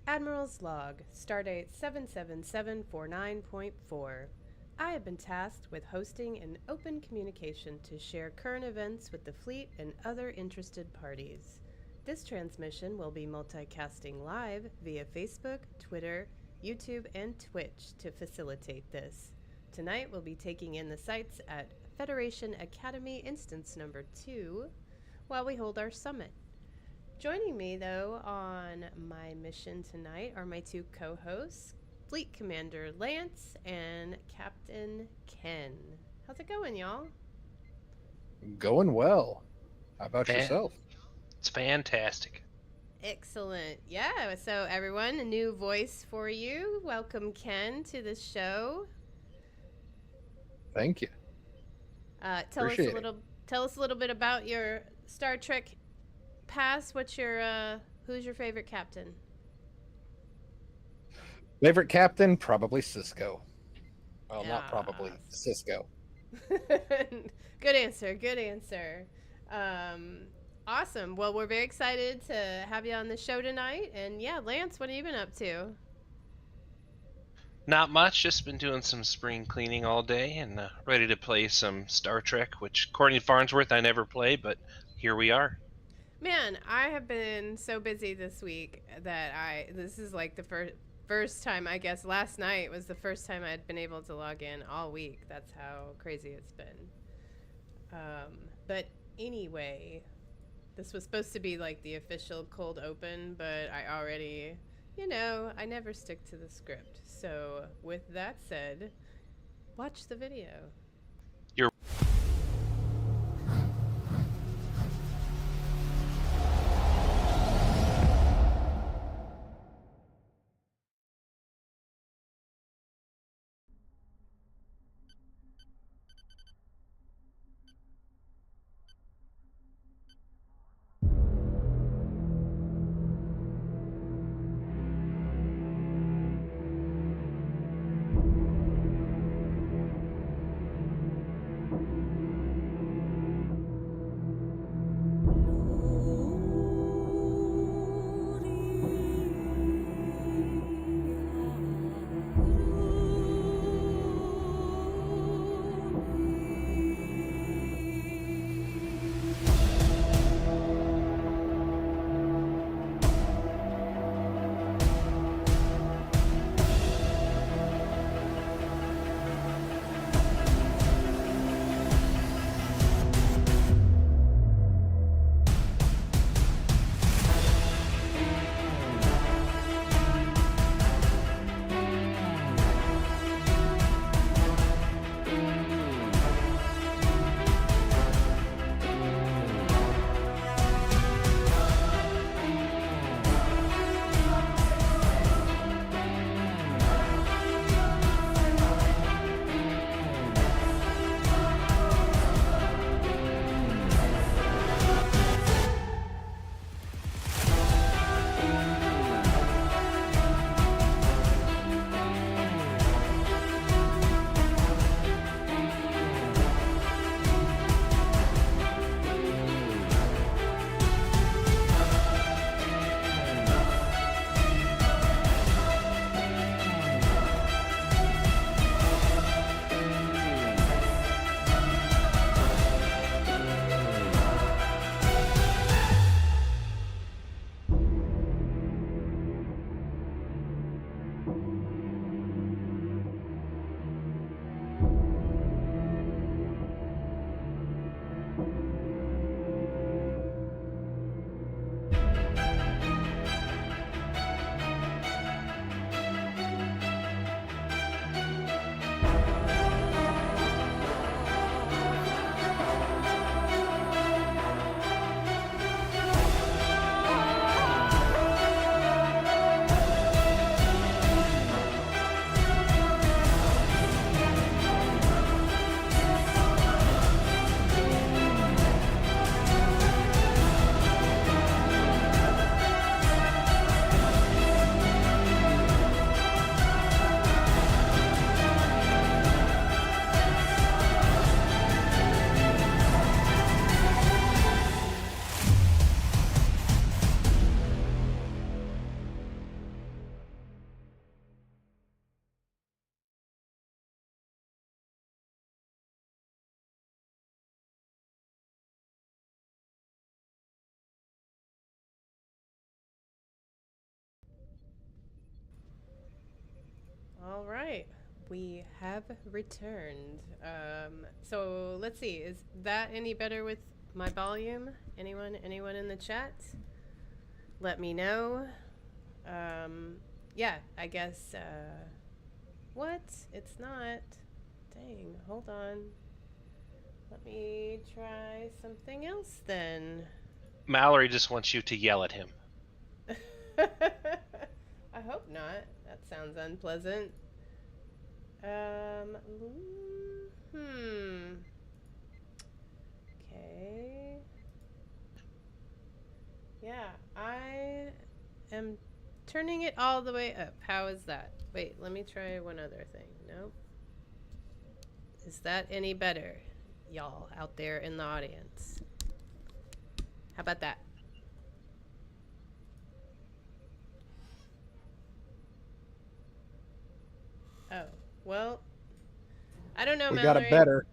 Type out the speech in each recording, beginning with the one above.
Admiral's Log, Stardate 77749.4. I have been tasked with hosting an open communication to share current events with the fleet and other interested parties. This transmission will be multicasting live via Facebook, Twitter, YouTube, and Twitch to facilitate this. Tonight we'll be taking in the sights at Federation Academy Instance Number 2 while we hold our summit. Joining me, though, on my mission tonight are my two co-hosts, Fleet Commander Lance and Captain Ken. How's it going, y'all? Going well. How about yourself? It's fantastic. Excellent. Yeah, so everyone, a new voice for you. Welcome, Ken, to the show. Thank you. Tell us a little bit about your Star Trek past. Who's your favorite captain? Favorite captain? Probably Cisco. Well, not probably. Cisco. Good answer. Awesome. Well, we're very excited to have you on the show tonight. And yeah, Lance, what have you been up to? Not much, just been doing some spring cleaning all day and ready to play some Star Trek, which, according to Farnsworth, I never play, but here we are. Man, I have been so busy this week that this is like the first time, I guess last night was the first time I'd been able to log in all week. That's how crazy it's been. But anyway, this was supposed to be like the official cold open, but I already, I never stick to the script. So with that said, watch the video. All right. We have returned. So let's see. Is that any better with my volume? Anyone in the chat? Let me know. Yeah, I guess. What? It's not. Dang, hold on. Let me try something else then. Mallory just wants you to yell at him. I hope not. That sounds unpleasant. Okay. Yeah, I am turning it all the way up. How is that? Wait, let me try one other thing. Nope. Is that any better, y'all out there in the audience? How about that? Oh, well, I don't know, We Mallory. got it better.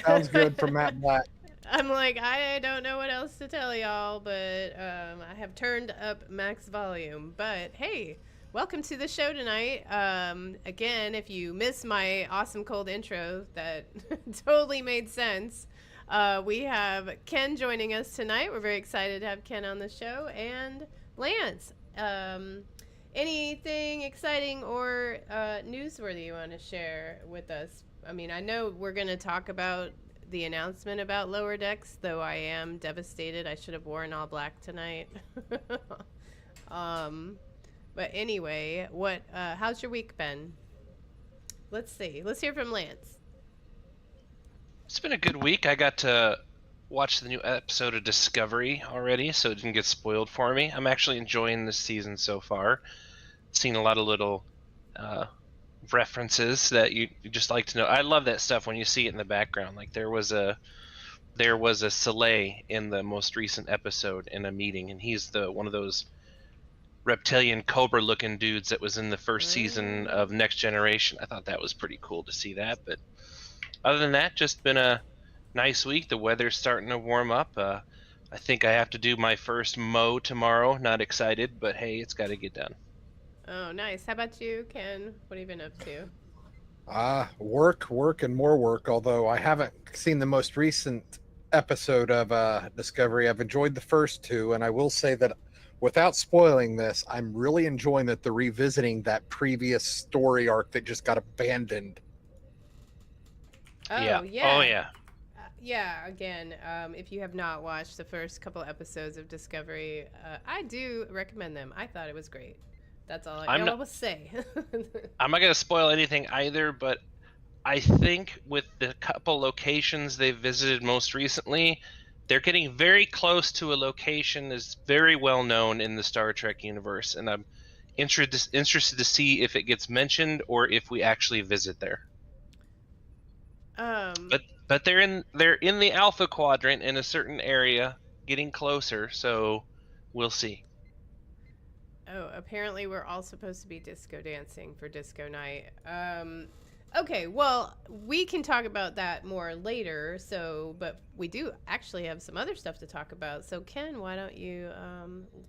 Sounds good from Matt Black. I'm like, I don't know what else to tell y'all, but I have turned up max volume. But hey, welcome to the show tonight. Again, if you missed my awesome cold intro that totally made sense, we have Ken joining us tonight. We're very excited to have Ken on the show. And Lance, anything exciting or newsworthy you want to share with us? I mean, I know we're going to talk about the announcement about Lower Decks, though I am devastated. I should have worn all black tonight. But anyway, how's your week been? Let's see. Let's hear from Lance. It's been a good week. I got to watch the new episode of Discovery already, so it didn't get spoiled for me. I'm actually enjoying this season so far. Seen a lot of little references that you just like to know. I love that stuff when you see it in the background. Like there was a Soleil in the most recent episode in a meeting, and he's one of those reptilian cobra looking dudes that was in the first season of Next Generation. I thought that was pretty cool to see that. But other than that, just been a nice week. The weather's starting to warm up. I think I have to do my first mow tomorrow. Not excited, but hey, it's got to get done. Oh, nice. How about you, Ken? What have you been up to? Work, and more work. Although I haven't seen the most recent episode of Discovery. I've enjoyed the first two, and I will say that without spoiling this, I'm really enjoying that they're revisiting that previous story arc that just got abandoned. Oh, yeah. yeah. Oh, yeah. Yeah, again, if you have not watched the first couple episodes of Discovery, I do recommend them. I thought it was great. That's all I will say. I'm not going to spoil anything either, but I think with the couple locations they've visited most recently, they're getting very close to a location that's very well known in the Star Trek universe, and I'm interested to see if it gets mentioned or if we actually visit there. But they're in the Alpha Quadrant in a certain area, getting closer, so we'll see. Oh, apparently we're all supposed to be disco dancing for disco night. Okay, well, we can talk about that more later. But we do actually have some other stuff to talk about. So, Ken, why don't you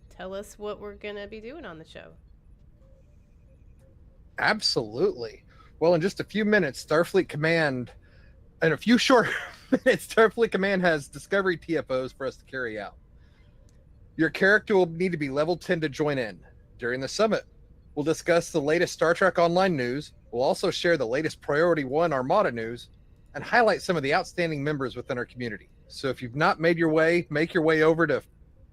tell us what we're going to be doing on the show? Absolutely. Well, in just a few minutes, Starfleet Command, in a few short minutes, Starfleet Command has Discovery TFOs for us to carry out. Your character will need to be level 10 to join in. During the summit, we'll discuss the latest Star Trek Online news. We'll also share the latest Priority 1 Armada news and highlight some of the outstanding members within our community. So if you've not made your way, make your way over to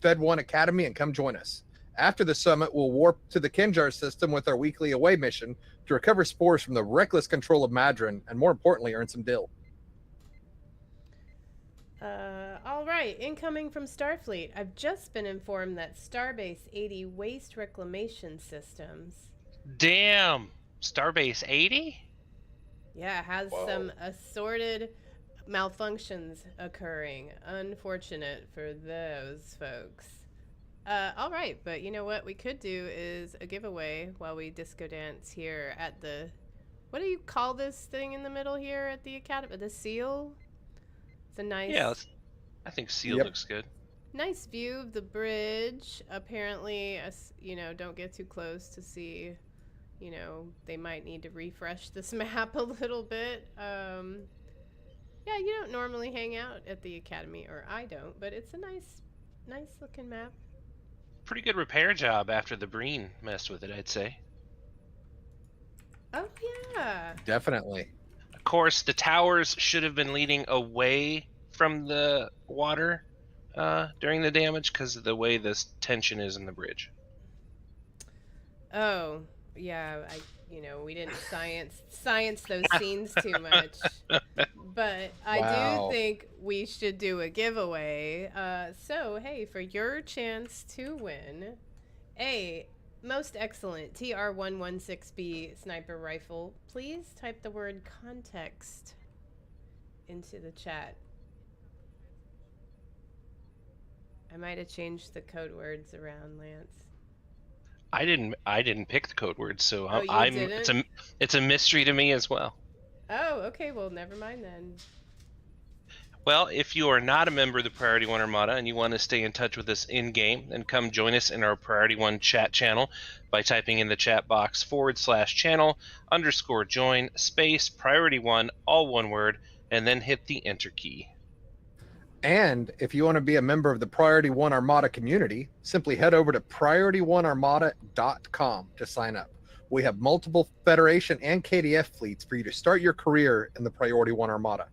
Fed 1 Academy and come join us. After the summit, we'll warp to the Kenjar system with our weekly away mission to recover spores from the reckless control of Madron and, more importantly, earn some dill. All right, incoming from Starfleet. I've just been informed that Starbase 80 waste reclamation systems. Damn! Starbase 80? Yeah, has some assorted malfunctions occurring. Unfortunate for those folks. All right, but you know what we could do is a giveaway while we disco dance here at the... What do you call this thing in the middle here at the Academy? The seal? It's a nice... Yeah, I think seal looks good. Nice view of the bridge. Apparently, don't get too close to see, you know, they might need to refresh this map a little bit. Yeah, you don't normally hang out at the academy, or I don't, but it's a nice looking map. Pretty good repair job after the Breen messed with it, I'd say. Oh yeah. Definitely. Of course, the towers should have been leading away from the water during the damage because of the way this tension is in the bridge. Oh, yeah, we didn't science those scenes too much. But I Wow. do think we should do a giveaway. So, hey, for your chance to win a most excellent TR116B sniper rifle, please type the word context into the chat. I might have changed the code words around, Lance. I didn't pick the code word, so Oh, you I'm didn't? it's a mystery to me as well. Oh, okay. Well, never mind then. Well, if you are not a member of the Priority One Armada and you want to stay in touch with us in game, then come join us in our Priority One chat channel by typing in the chat box /channel_join space Priority One, all one word, and then hit the enter key. And if you want to be a member of the Priority One Armada community, simply head over to PriorityOneArmada.com to sign up. We have multiple Federation and KDF fleets for you to start your career in the Priority One Armada.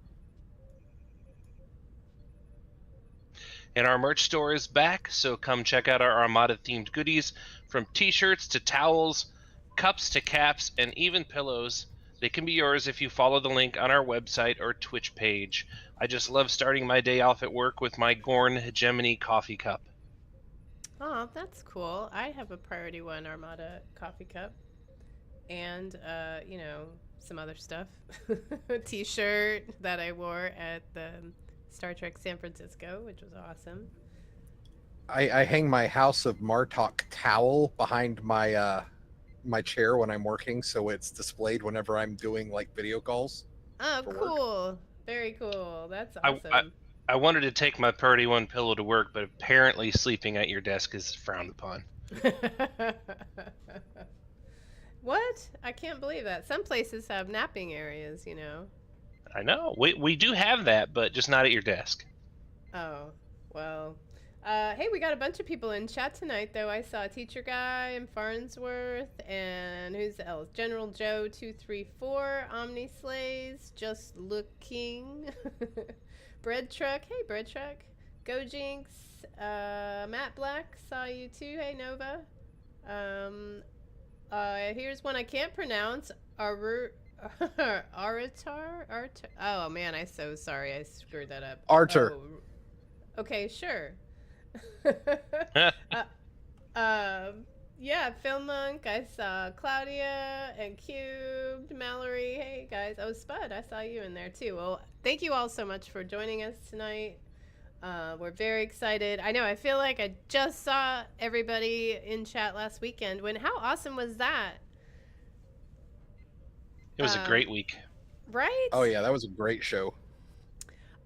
And our merch store is back, so come check out our Armada-themed goodies, from t-shirts to towels, cups to caps, and even pillows. They can be yours if you follow the link on our website or Twitch page. I just love starting my day off at work with my Gorn Hegemony coffee cup. Oh, that's cool. I have a Priority One Armada coffee cup. And, some other stuff. A t-shirt that I wore at the Star Trek San Francisco, which was awesome. I hang my House of Martok towel behind my my chair when I'm working, so it's displayed whenever I'm doing like video calls. Oh, For cool. Work. Very cool. That's awesome. I wanted to take my Priority One pillow to work, but apparently sleeping at your desk is frowned upon. What? I can't believe that. Some places have napping areas, you know. I know. We do have that, but just not at your desk. Oh, well. Hey, we got a bunch of people in chat tonight, though. I saw Teacher Guy and Farnsworth, and who's else? General Joe 234, Omni Slays, Just Looking, Bread Truck. Hey, Bread Truck. Go Jinx, Matt Black, saw you too. Hey, Nova. Here's one I can't pronounce. Aratar? Oh, man, I'm so sorry. I screwed that up. Arter. Oh. Okay, sure. Yeah, Film Monk. I saw Claudia and Cubed, Mallory. Hey, guys. Oh, Spud, I saw you in there, too. Well, thank you all so much for joining us tonight. We're very excited. I know, I feel like I just saw everybody in chat last weekend. How awesome was that? It was a great week. Right? Oh, yeah, that was a great show.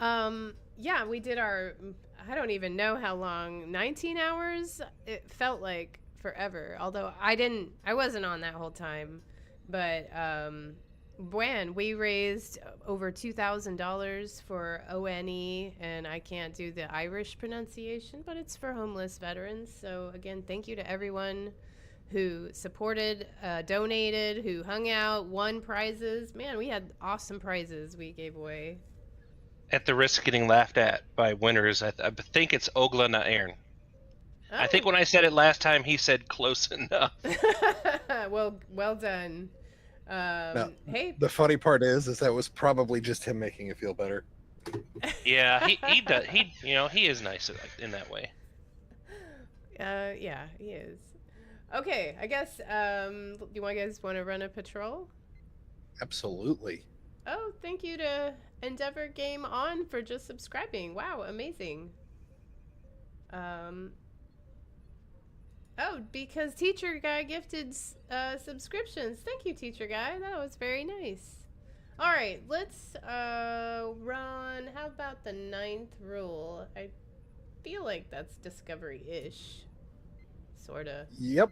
Yeah, we did I don't even know how long, 19 hours? It felt like forever. Although I wasn't on that whole time. But, when we raised over $2,000 for ONE, and I can't do the Irish pronunciation, but it's for homeless veterans. So again, thank you to everyone who supported, donated, who hung out, won prizes. Man, we had awesome prizes we gave away. At the risk of getting laughed at by winners, I think it's Ogla na Aaron. Oh. I think when I said it last time, he said close enough. well done. No, hey, the funny part is that was probably just him making it feel better. Yeah, he does. He is nice in that way. Yeah, he is. Okay, I guess. You guys want to run a patrol? Absolutely. Oh, thank you to Endeavor Game On for just subscribing. Wow, amazing. Oh, because Teacher Guy gifted subscriptions. Thank you, Teacher Guy. That was very nice. All right, let's run. How about the 9th rule? I feel like that's Discovery-ish. Sort of. Yep.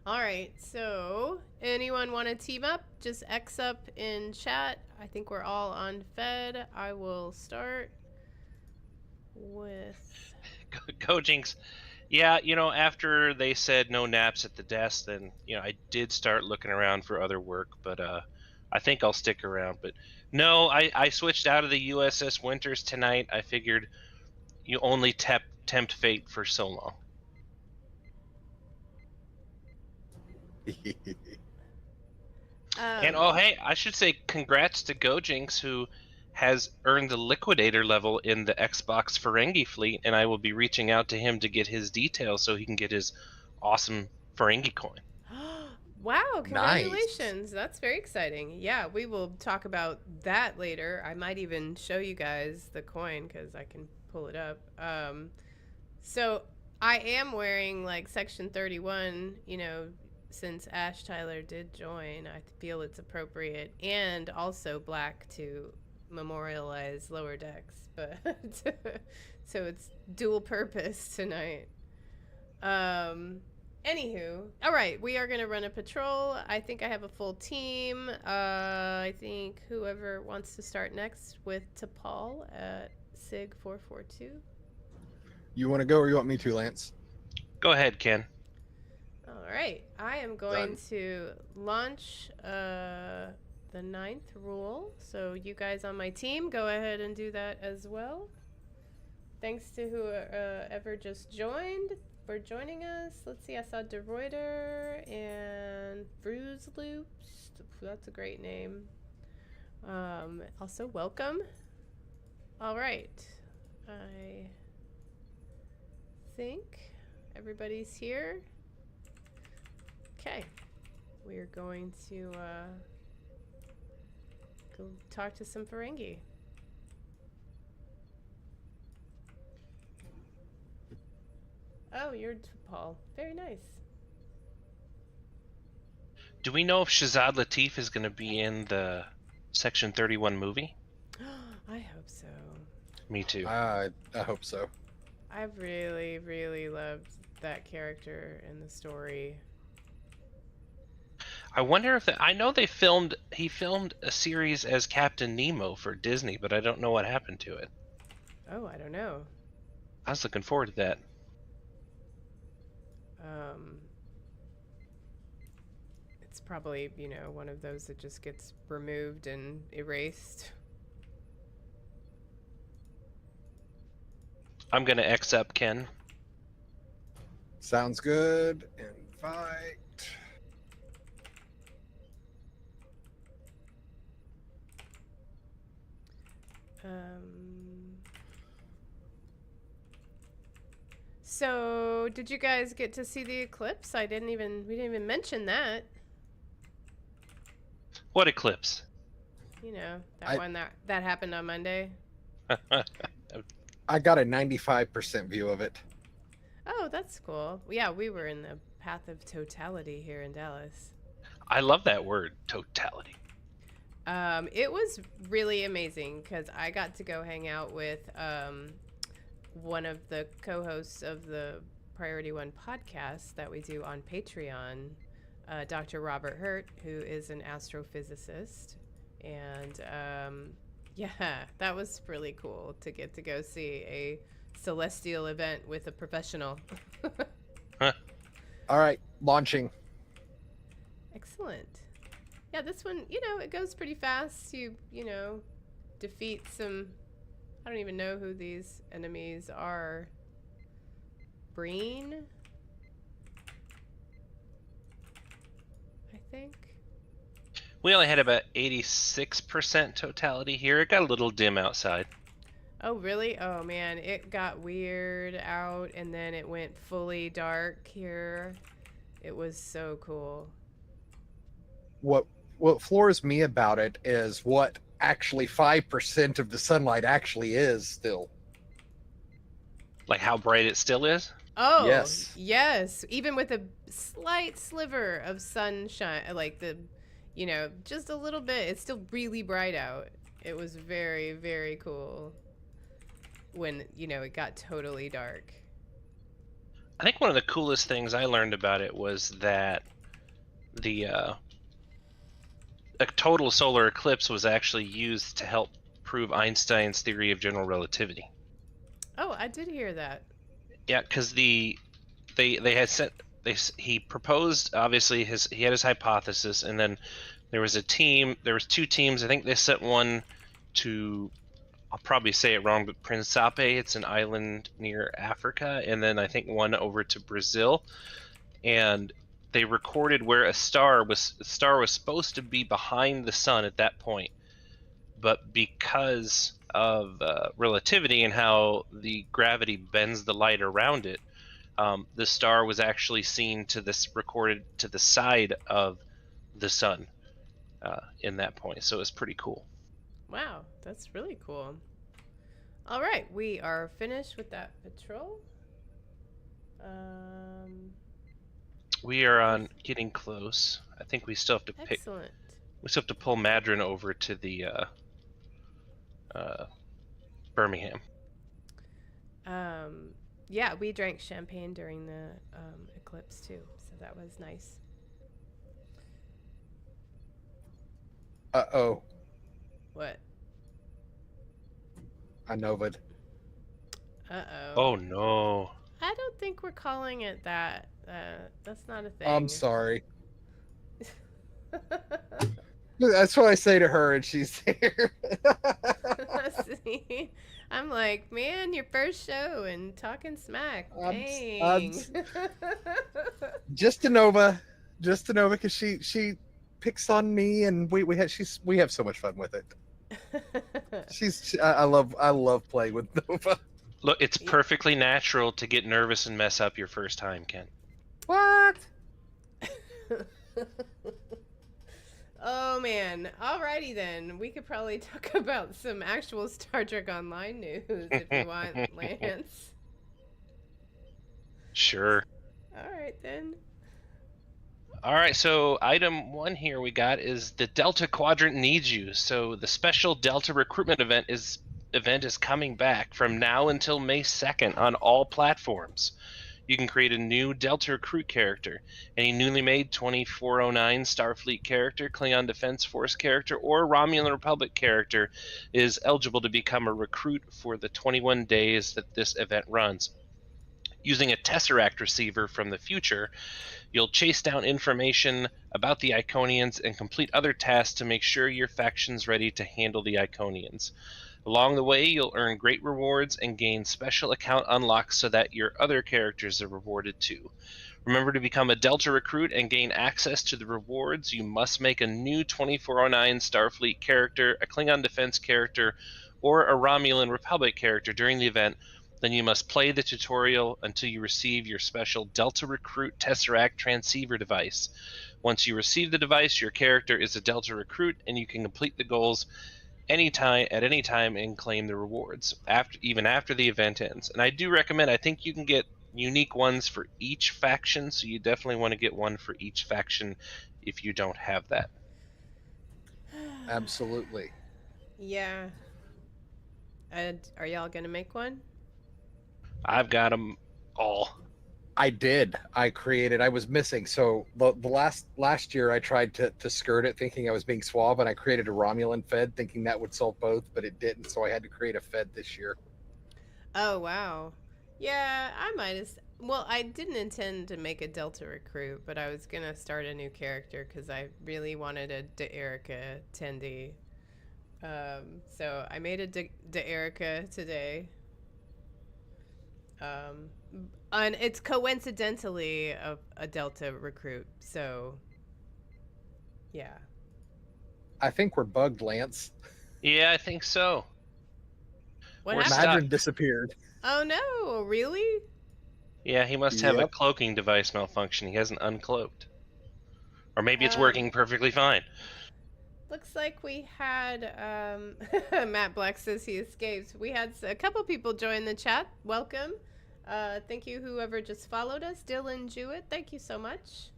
All right, so anyone want to team up? Just X up in chat. I think we're all on Fed. I will start with. Go Jinx. Yeah, after they said no naps at the desk, then I did start looking around for other work, but I think I'll stick around. But no, I switched out of the USS Winters tonight. I figured you only tempt fate for so long. And hey, I should say congrats to Gojinx, who has earned the liquidator level in the Xbox Ferengi fleet, and I will be reaching out to him to get his details so he can get his awesome Ferengi coin. Wow, congratulations. Nice. That's very exciting. Yeah, we will talk about that later. I might even show you guys the coin because I can pull it up. So I am wearing like Section 31, since Ash Tyler did join. I feel it's appropriate, and also black to memorialize Lower Decks, but so it's dual purpose tonight. Anywho, all right, we are going to run a patrol. I think I have a full team. I think whoever wants to start next with T'Pol at SIG 442. You want to go or you want me to, Lance? Go ahead, Ken. All right, I am going to launch the 9th rule. So you guys on my team, go ahead and do that as well. Thanks to whoever just joined for joining us. Let's see, I saw De Reuter and Bruise Loops. That's a great name. Also, welcome. All right, I think everybody's here. Okay, we're going to go talk to some Ferengi. Oh, you're T'Pol. Very nice. Do we know if Shazad Latif is going to be in the Section 31 movie? I hope so. Me too. I hope so. I really, really loved that character in the story. I wonder if I know he filmed a series as Captain Nemo for Disney, but I don't know what happened to it. Oh, I don't know. I was looking forward to that. It's probably, one of those that just gets removed and erased. I'm going to X up, Ken. Sounds good. Invite. So did you guys get to see the eclipse? We didn't even mention that. What eclipse? One that happened on Monday. I got a 95% view of it. Oh, that's cool. Yeah, we were in the path of totality here in Dallas. I love that word, totality. It was really amazing because I got to go hang out with one of the co-hosts of the Priority One podcast that we do on Patreon, Dr. Robert Hurt, who is an astrophysicist. And yeah, that was really cool to get to go see a celestial event with a professional. Huh. All right, launching. Excellent. Yeah, this one, it goes pretty fast. You defeat some, I don't even know who these enemies are. Breen, I think. We only had about 86% totality here. It got a little dim outside. Oh, really? Oh, man. It got weird out, and then it went fully dark here. It was so cool. What floors me about it is what actually 5% of the sunlight actually is still. Like how bright it still is? Oh, yes. Yes. Even with a slight sliver of sunshine, like just a little bit, it's still really bright out. It was very, very cool when, it got totally dark. I think one of the coolest things I learned about it was that a total solar eclipse was actually used to help prove Einstein's theory of general relativity. Oh, I did hear that. Yeah, because they had sent he proposed, obviously he had his hypothesis, and then there was two teams. I think they sent one to, I'll probably say it wrong, but Principe, it's an island near Africa, and then I think one over to Brazil, and they recorded where a star was supposed to be behind the sun at that point, but because of relativity and how the gravity bends the light around it, the star was actually seen recorded to the side of the sun in that point. So it's pretty cool. Wow, that's really cool. All right, we are finished with that patrol. We are on getting close. I think we still have to pick. Excellent. We still have to pull Madron over to the Birmingham. Yeah, we drank champagne during the eclipse too, so that was nice. Uh-oh. What? I know, but Uh-oh. Oh no. I don't think we're calling it that. That's not a thing. I'm sorry. That's what I say to her, and she's there. See? I'm like, man, your first show and talking smack. Dang. Just to Nova, because she picks on me, and we have so much fun with it. I love playing with Nova. Look, it's perfectly natural to get nervous and mess up your first time, Kent. What? Oh man. Alrighty then. We could probably talk about some actual Star Trek Online news if you want, Lance. Sure. Alright then. Alright, so item 1 here we got is the Delta Quadrant needs you. So the special Delta recruitment event is coming back from now until May 2nd on all platforms. You can create a new Delta Recruit character, any newly made 2409 Starfleet character, Klingon Defense Force character, or Romulan Republic character is eligible to become a recruit for the 21 days that this event runs. Using a Tesseract receiver from the future, you'll chase down information about the Iconians and complete other tasks to make sure your faction's ready to handle the Iconians. Along the way, you'll earn great rewards and gain special account unlocks so that your other characters are rewarded too. Remember, to become a Delta recruit and gain access to the rewards, you must make a new 2409 Starfleet character, a Klingon Defense character, or a Romulan Republic character during the event. Then you must play the tutorial until you receive your special Delta Recruit Tesseract transceiver device. Once you receive the device, your character is a Delta recruit, and you can complete the goals at any time and claim the rewards even after the event ends. And I do recommend, I think you can get unique ones for each faction, so you definitely want to get one for each faction if you don't have that. Absolutely. Yeah. Are y'all gonna make one? I've got them all. I did. I was missing. So the last year I tried to skirt it thinking I was being suave, and I created a Romulan Fed thinking that would solve both, but it didn't. So I had to create a Fed this year. Oh, wow. Yeah, I might have. Well, I didn't intend to make a Delta recruit, but I was going to start a new character because I really wanted a De'Erica Tendi. So I made a De'Erica today. And it's coincidentally a Delta recruit, so yeah. I think we're bugged, Lance. Yeah, I think so. What We're happened? Madron disappeared. Oh no, really? Yeah, he must have a Yep. cloaking device malfunction. He hasn't uncloaked. Or maybe it's Um, working perfectly fine. Looks like we had Matt Black says he escaped. We had a couple people join the chat. Welcome. Thank you, whoever just followed us. Dylan Jewett, thank you so much.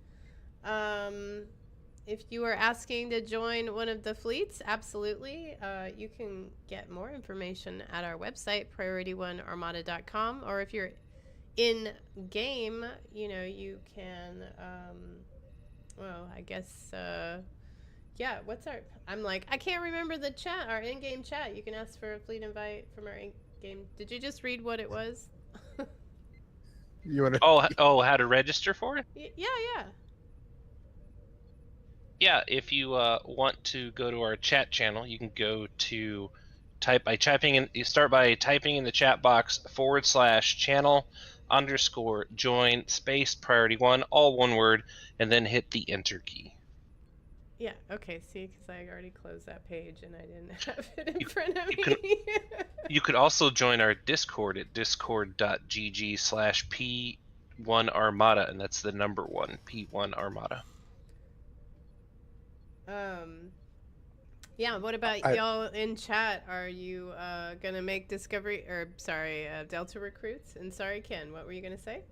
If you are asking to join one of the fleets, absolutely. You can get more information at our website, PriorityOneArmada.com, or if you're in game, you can Well, I guess, yeah, what's our. I'm like, I can't remember the chat, our in game chat. You can ask for a fleet invite from our in game. Did you just read what it was? You want to? Oh, how to register for it? Yeah, yeah. Yeah, if you want to go to our chat channel, you can go to you start by typing in the chat box /channel_join space priority 1, all one word, and then hit the enter key. Yeah, okay, see, because I already closed that page and I didn't have it in You- front of you me. You could also join our Discord at discord.gg/P1Armada, and that's the number 1, P1 Armada. Yeah, what about I- y'all in chat? Are you gonna make Delta recruits? And sorry, Ken, what were you gonna say?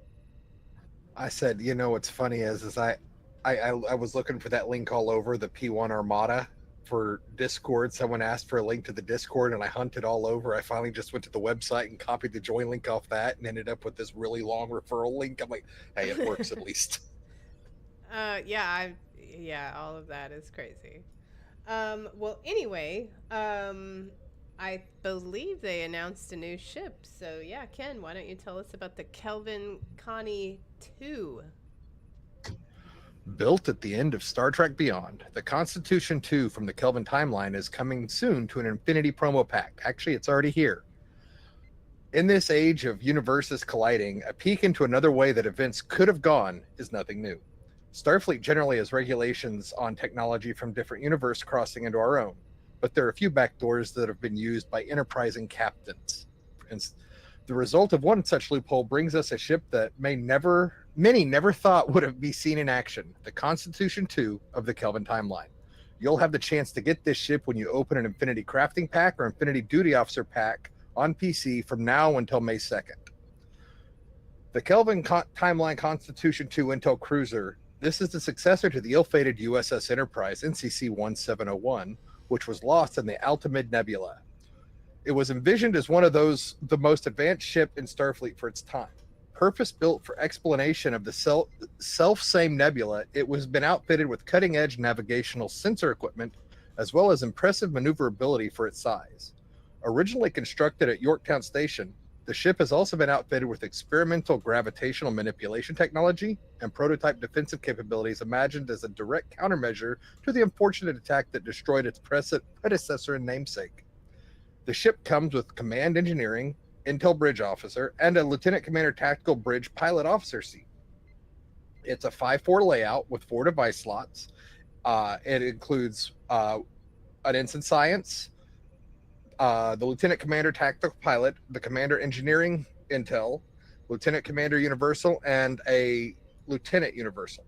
I said, you know what's funny is I was looking for that link all over the P1 Armada for Discord. Someone asked for a link to the Discord, and I hunted all over. I finally just went to the website and copied the join link off that, and ended up with this really long referral link. I'm like, hey, it works at least. Yeah, all of that is crazy. Well, anyway, I believe they announced a new ship. So yeah, Ken, why don't you tell us about the Kelvin Connie 2? Built at the end of Star Trek Beyond, the Constitution 2 from the Kelvin timeline is coming soon to an Infinity promo pack. Actually, it's already here. In this age of universes colliding, a peek into another way that events could have gone is nothing new. Starfleet generally has regulations on technology from different universes crossing into our own, but there are a few backdoors that have been used by enterprising captains. And the result of one such loophole brings us a ship that many never thought would be seen in action, the Constitution 2 of the Kelvin timeline. You'll have the chance to get this ship when you open an Infinity Crafting Pack or Infinity Duty Officer Pack on PC from now until May 2nd. The Kelvin timeline Constitution 2 Intel Cruiser. This is the successor to the ill-fated USS Enterprise NCC-1701, which was lost in the Altamid Nebula. It was envisioned as one of the most advanced ship in Starfleet for its time. Purpose-built for explanation of the self-same nebula, it was been outfitted with cutting-edge navigational sensor equipment, as well as impressive maneuverability for its size. Originally constructed at Yorktown Station, the ship has also been outfitted with experimental gravitational manipulation technology and prototype defensive capabilities imagined as a direct countermeasure to the unfortunate attack that destroyed its predecessor and namesake. The ship comes with command engineering, Intel Bridge Officer, and a Lieutenant Commander Tactical Bridge Pilot Officer seat. It's a 5-4 layout with 4 device slots. It includes an Ensign Science, the Lieutenant Commander Tactical Pilot, the Commander Engineering Intel, Lieutenant Commander Universal, and a Lieutenant Universal.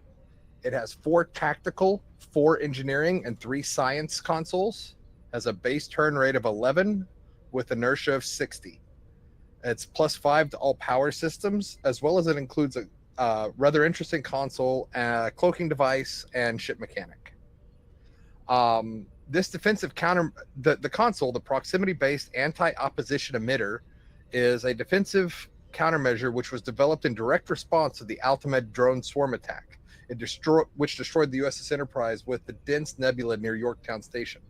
It has 4 tactical, 4 engineering, and 3 science consoles. Has a base turn rate of 11 with inertia of 60. It's +5 to all power systems, as well as it includes a rather interesting console, cloaking device, and ship mechanic. This defensive the console, the proximity-based anti-opposition emitter, is a defensive countermeasure which was developed in direct response to the Altamid drone swarm attack, which destroyed the USS Enterprise with the dense nebula near Yorktown Station.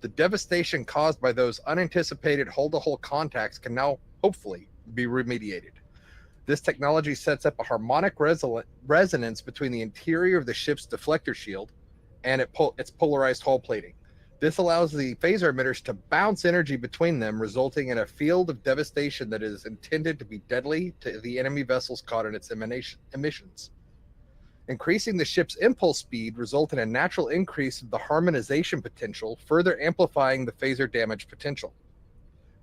The devastation caused by those unanticipated hull-to-hull contacts can now, hopefully, be remediated. This technology sets up a harmonic resonance between the interior of the ship's deflector shield and its polarized hull plating. This allows the phaser emitters to bounce energy between them, resulting in a field of devastation that is intended to be deadly to the enemy vessels caught in its emissions. Increasing the ship's impulse speed results in a natural increase of the harmonization potential, further amplifying the phaser damage potential.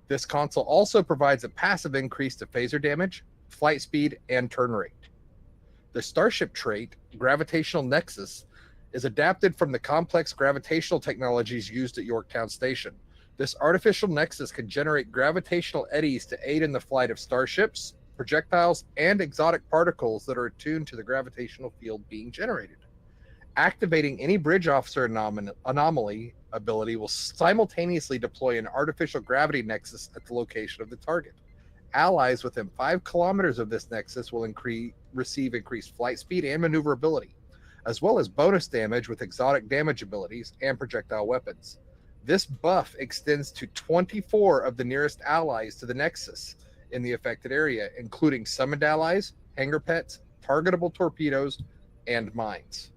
This console also provides a passive increase to phaser damage, flight speed, and turn rate. The Starship trait, Gravitational Nexus, is adapted from the complex gravitational technologies used at Yorktown Station. This artificial nexus can generate gravitational eddies to aid in the flight of starships, projectiles, and exotic particles that are attuned to the gravitational field being generated. Activating any bridge officer anomaly ability will simultaneously deploy an artificial gravity nexus at the location of the target. Allies within 5 kilometers of this nexus will receive increased flight speed and maneuverability. as well as bonus damage with exotic damage abilities and projectile weapons. This buff extends to 24 of the nearest allies to the Nexus in the affected area, including summoned allies, hangar pets, targetable torpedoes, and mines.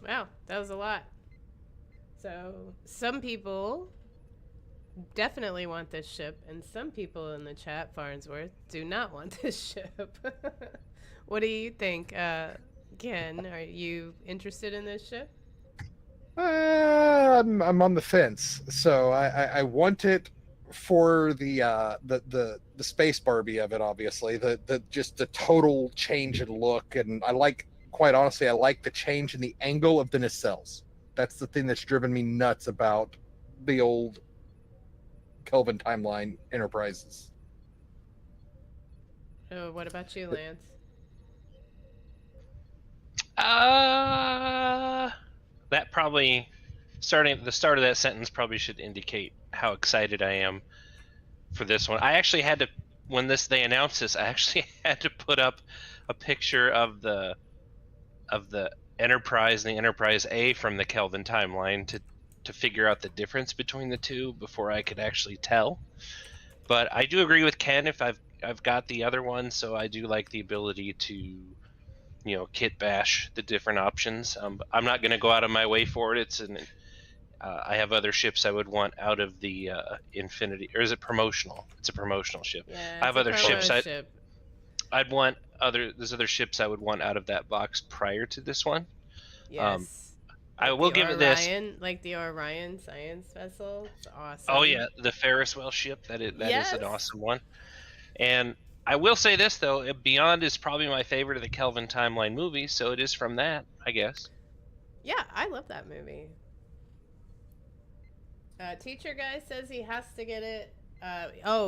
Wow, that was a lot. So some people definitely want this ship, and some people in the chat, Farnsworth, do not want this ship. What do you think, Ken? Are you interested in this ship? I'm on the fence. So I want it for the space Barbie of it, obviously. The just the total change in look, and I like, quite honestly, I like the change in the angle of the nacelles. That's the thing that's driven me nuts about the old Kelvin timeline Enterprises. Oh, what about you, Lance? That probably the start of that sentence probably should indicate how excited I am for this one. I actually had to, when they announced this, I actually had to put up a picture of the Enterprise and the Enterprise A from the Kelvin timeline to figure out the difference between the two before I could actually tell. But I do agree with Ken. If I've got the other one, so I do like the ability to, kit bash the different options. I'm not going to go out of my way for it. I have other ships I would want out of the Infinity, or is it promotional? It's a promotional ship. Yeah, I have other ships. ship. I'd want there's other ships I would want out of that box prior to this one. Yes. I will give it this. Like the Orion science vessel. It's awesome. Oh yeah, the Ferris wheel ship. That is an awesome one. And I will say this though, Beyond is probably my favorite of the Kelvin timeline movies, so it is from that, I guess. Yeah, I love that movie. Teacher guy says he has to get it.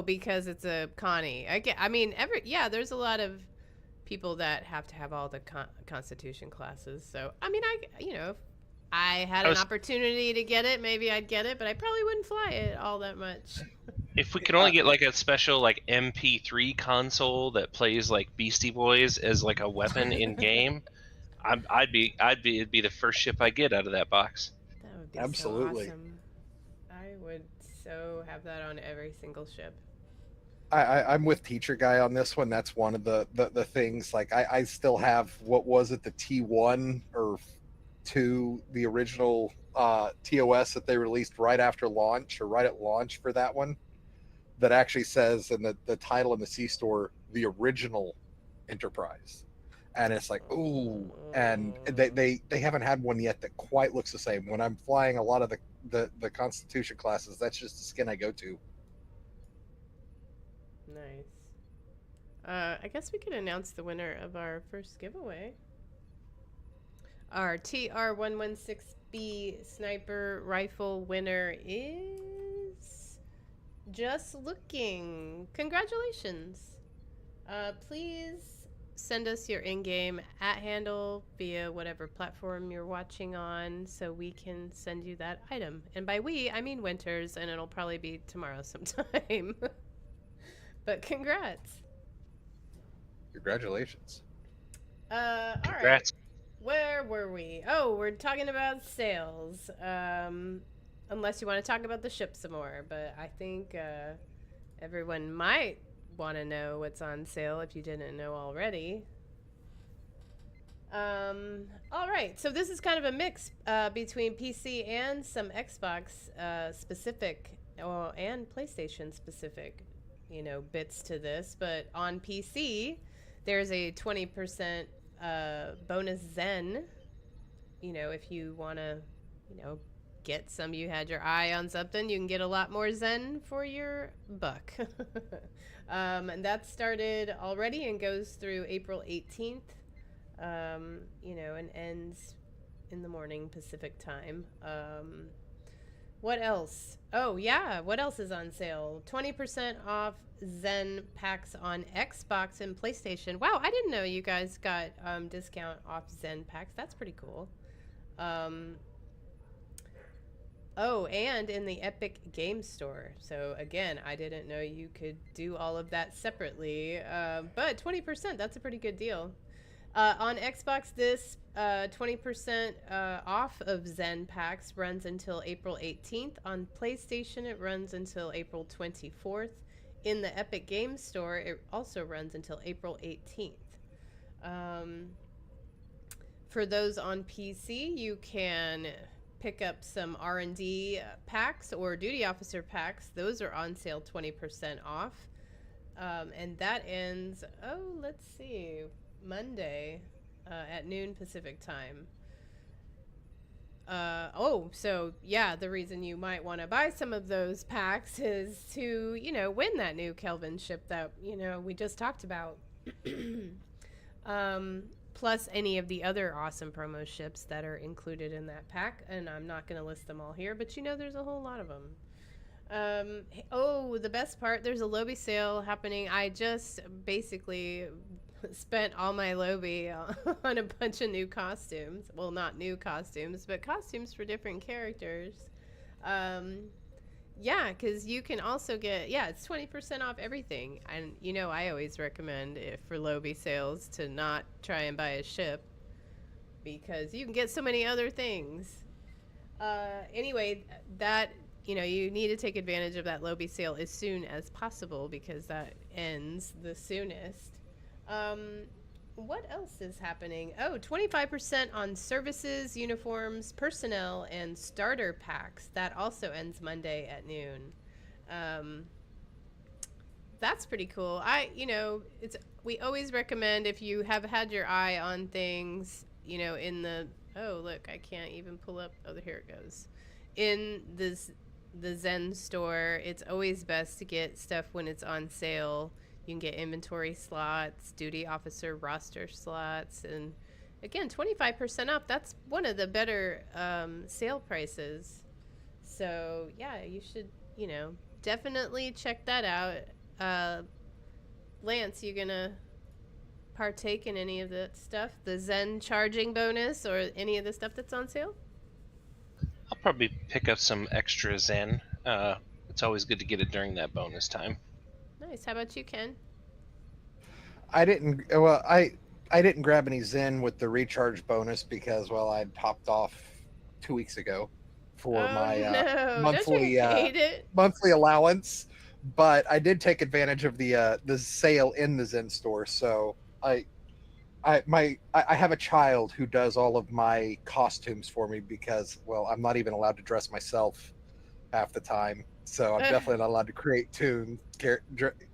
Because it's a Connie. There's a lot of people that have to have all the Constitution classes. So, if I had an opportunity to get it, maybe I'd get it, but I probably wouldn't fly it all that much. If we could only get like a special like MP3 console that plays like Beastie Boys as like a weapon in game, it'd be the first ship I get out of that box. That would be absolutely so awesome. I would so have that on every single ship. I'm with Teacher Guy on this one. That's one of the things. Like I still have, what was it, the T1 or 2, the original TOS that they released right after launch, or right at launch for that one, that actually says in the title in the C-store, the original Enterprise. And it's like, ooh, and they haven't had one yet that quite looks the same. When I'm flying a lot of the Constitution classes, that's just the skin I go to. Nice. I guess we could announce the winner of our first giveaway. Our TR116B sniper rifle winner is Just Looking. Congratulations. Please send us your in-game @handle via whatever platform you're watching on so we can send you that item. And by we, I mean Winters, and it'll probably be tomorrow sometime. But congrats. Congratulations. All Congrats. right. Where were we? Oh, we're talking about sales. Unless you want to talk about the ship some more, but I think everyone might want to know what's on sale if you didn't know already. All right, so this is kind of a mix between PC and some Xbox specific and PlayStation specific, bits to this. But on PC, there's a 20% bonus Zen. If you want to, get some, you had your eye on something, you can get a lot more Zen for your buck. And that started already and goes through April 18th, and ends in the morning Pacific time. What else? Oh, yeah. What else is on sale? 20% off Zen packs on Xbox and PlayStation. Wow, I didn't know you guys got discount off Zen packs. That's pretty cool. Oh, and in the Epic Game Store. So again, I didn't know you could do all of that separately. But 20%, that's a pretty good deal. On Xbox, this 20% off of Zen packs runs until April 18th. On PlayStation, it runs until April 24th. In the Epic Games Store, it also runs until April 18th. Um, for those on PC, you can pick up some R&D packs or duty officer packs. Those are on sale 20% off. And that ends, let's see, Monday at noon Pacific time. So yeah, the reason you might want to buy some of those packs is to, win that new Kelvin ship that, we just talked about. Plus any of the other awesome promo ships that are included in that pack. And I'm not going to list them all here, but there's a whole lot of them. The best part, there's a Lobby sale happening. I just basically spent all my Lobby on a bunch of new costumes. Well, not new costumes, but costumes for different characters. Yeah, because you can also get, it's 20% off everything. And, I always recommend for Lobby sales to not try and buy a ship because you can get so many other things. Anyway, that, you need to take advantage of that Lobby sale as soon as possible because that ends the soonest. What else is happening? 25% on services, uniforms, personnel, and starter packs. That also ends Monday at noon. That's pretty cool. We always recommend if you have had your eye on things, in the, look, I can't even pull up. Here it goes. In the Zen store, it's always best to get stuff when it's on sale. You can get inventory slots, duty officer roster slots, and again, 25% off. That's one of the better sale prices. So yeah, you should, definitely check that out. Lance, you gonna partake in any of that stuff? The Zen charging bonus or any of the stuff that's on sale? I'll probably pick up some extra Zen. It's always good to get it during that bonus time. Nice. How about you, Ken? I didn't grab any Zen with the recharge bonus because, I popped off 2 weeks ago for my monthly allowance. But I did take advantage of the sale in the Zen store. So I have a child who does all of my costumes for me because, I'm not even allowed to dress myself half the time. So I'm definitely not allowed to create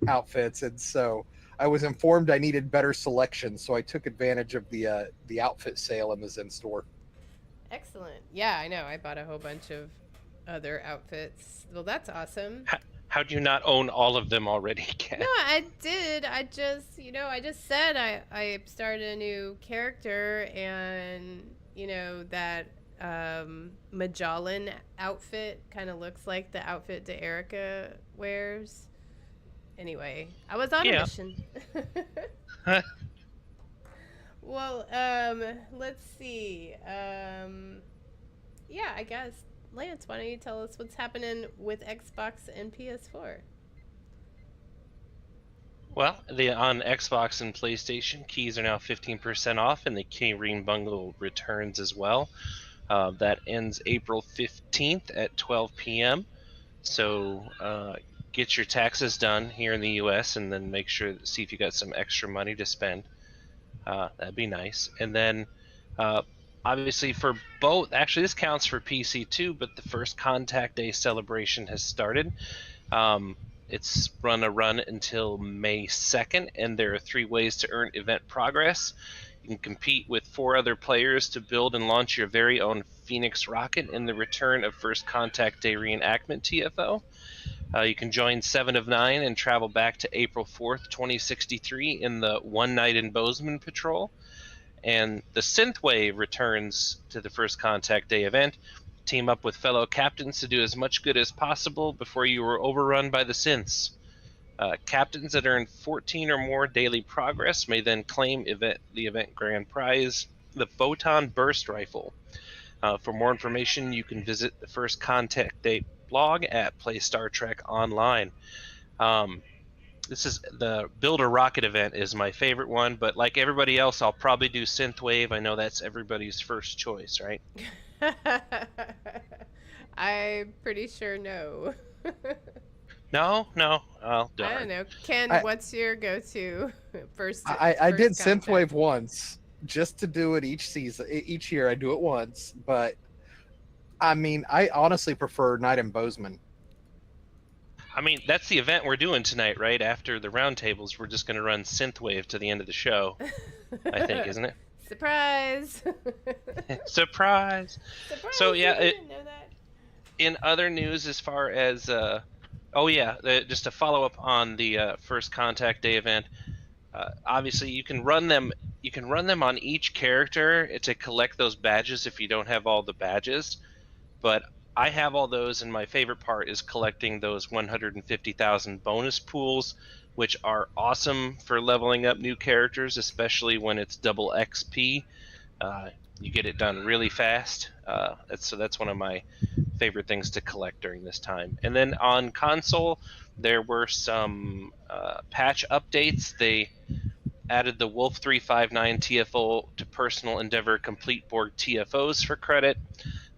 outfits. And so I was informed I needed better selection. So I took advantage of the outfit sale in the Zen store. Excellent. Yeah, I know. I bought a whole bunch of other outfits. Well, that's awesome. How do you not own all of them already, Ken? No, I did. I just said I started a new character and, that Magellan outfit kind of looks like the outfit that Erica wears. Anyway, I was on a mission. Well, let's see. I guess, Lance, why don't you tell us what's happening with Xbox and PS4? Well, on Xbox and PlayStation, keys are now 15% off, and the Keyring bundle returns as well. That ends April 15th at 12 p.m. So get your taxes done here in the U.S. and then see if you got some extra money to spend. That'd be nice. And then obviously for both, actually this counts for PC too, but the First Contact Day celebration has started. It's run until May 2nd, and there are 3 ways to earn event progress. You can compete with 4 other players to build and launch your very own Phoenix rocket in the Return of First Contact Day reenactment TFO. You can join 7 of 9 and travel back to April 4th, 2063 in the One Night in Bozeman patrol. And the Synthwave returns to the First Contact Day event. Team up with fellow captains to do as much good as possible before you are overrun by the synths. Captains that earn 14 or more daily progress may then claim the event grand prize, the Photon Burst Rifle. For more information, you can visit the First Contact Date blog at Play Star Trek Online. This is the Build a Rocket event is my favorite one, but like everybody else, I'll probably do Synthwave. I know that's everybody's first choice, right? I'm pretty sure no. No, oh I darn. don't know. Ken, I- what's your go-to first? I did first contact? Synthwave once just to do it each year. I do it once, but I mean, I honestly prefer Knight and Bozeman. I mean, that's the event we're doing tonight, right? After the roundtables, we're just going to run Synthwave to the end of the show, I think, isn't it? Surprise! Surprise! Surprise! So, yeah, you didn't know that. In other news, as far as just to follow up on the First Contact Day event, obviously you can run them. You can run them on each character to collect those badges if you don't have all the badges. But I have all those, and my favorite part is collecting those 150,000 bonus pools, which are awesome for leveling up new characters, especially when it's double XP. You get it done really fast. That's one of my favorite things to collect during this time. And then on console, there were some patch updates. They added the Wolf 359 TFO to Personal Endeavor Complete Borg TFOs for credit.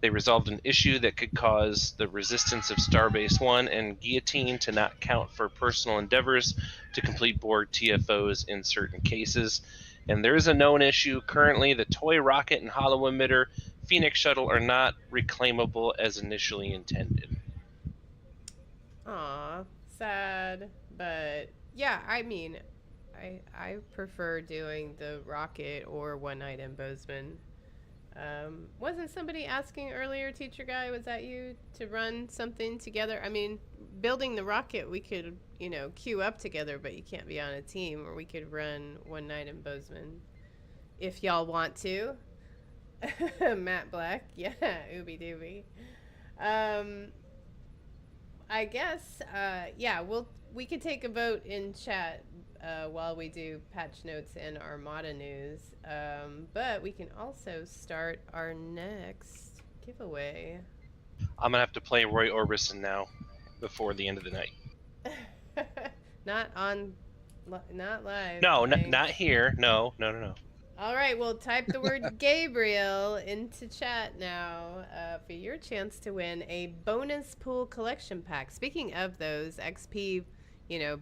They resolved an issue that could cause the resistance of Starbase 1 and Guillotine to not count for personal endeavors to complete Borg TFOs in certain cases. And there is a known issue. Currently, the toy rocket and hollow emitter Phoenix shuttle are not reclaimable as initially intended. Aw, sad. But yeah, I mean, I prefer doing the rocket or One Night in Bozeman. Wasn't somebody asking earlier, Teacher Guy, was that you, to run something together? I mean, building the rocket, we could, queue up together, but you can't be on a team, or we could run One Night in Bozeman. If y'all want to. Matt Black, yeah, ooby dooby. I guess, we could take a vote in chat while we do patch notes and Armada news. But we can also start our next giveaway. I'm going to have to play Roy Orbison now before the end of the night. Not live. No, thanks. not here. No. All right, well, type the word Gabriel into chat now for your chance to win a bonus pool collection pack. Speaking of those XP,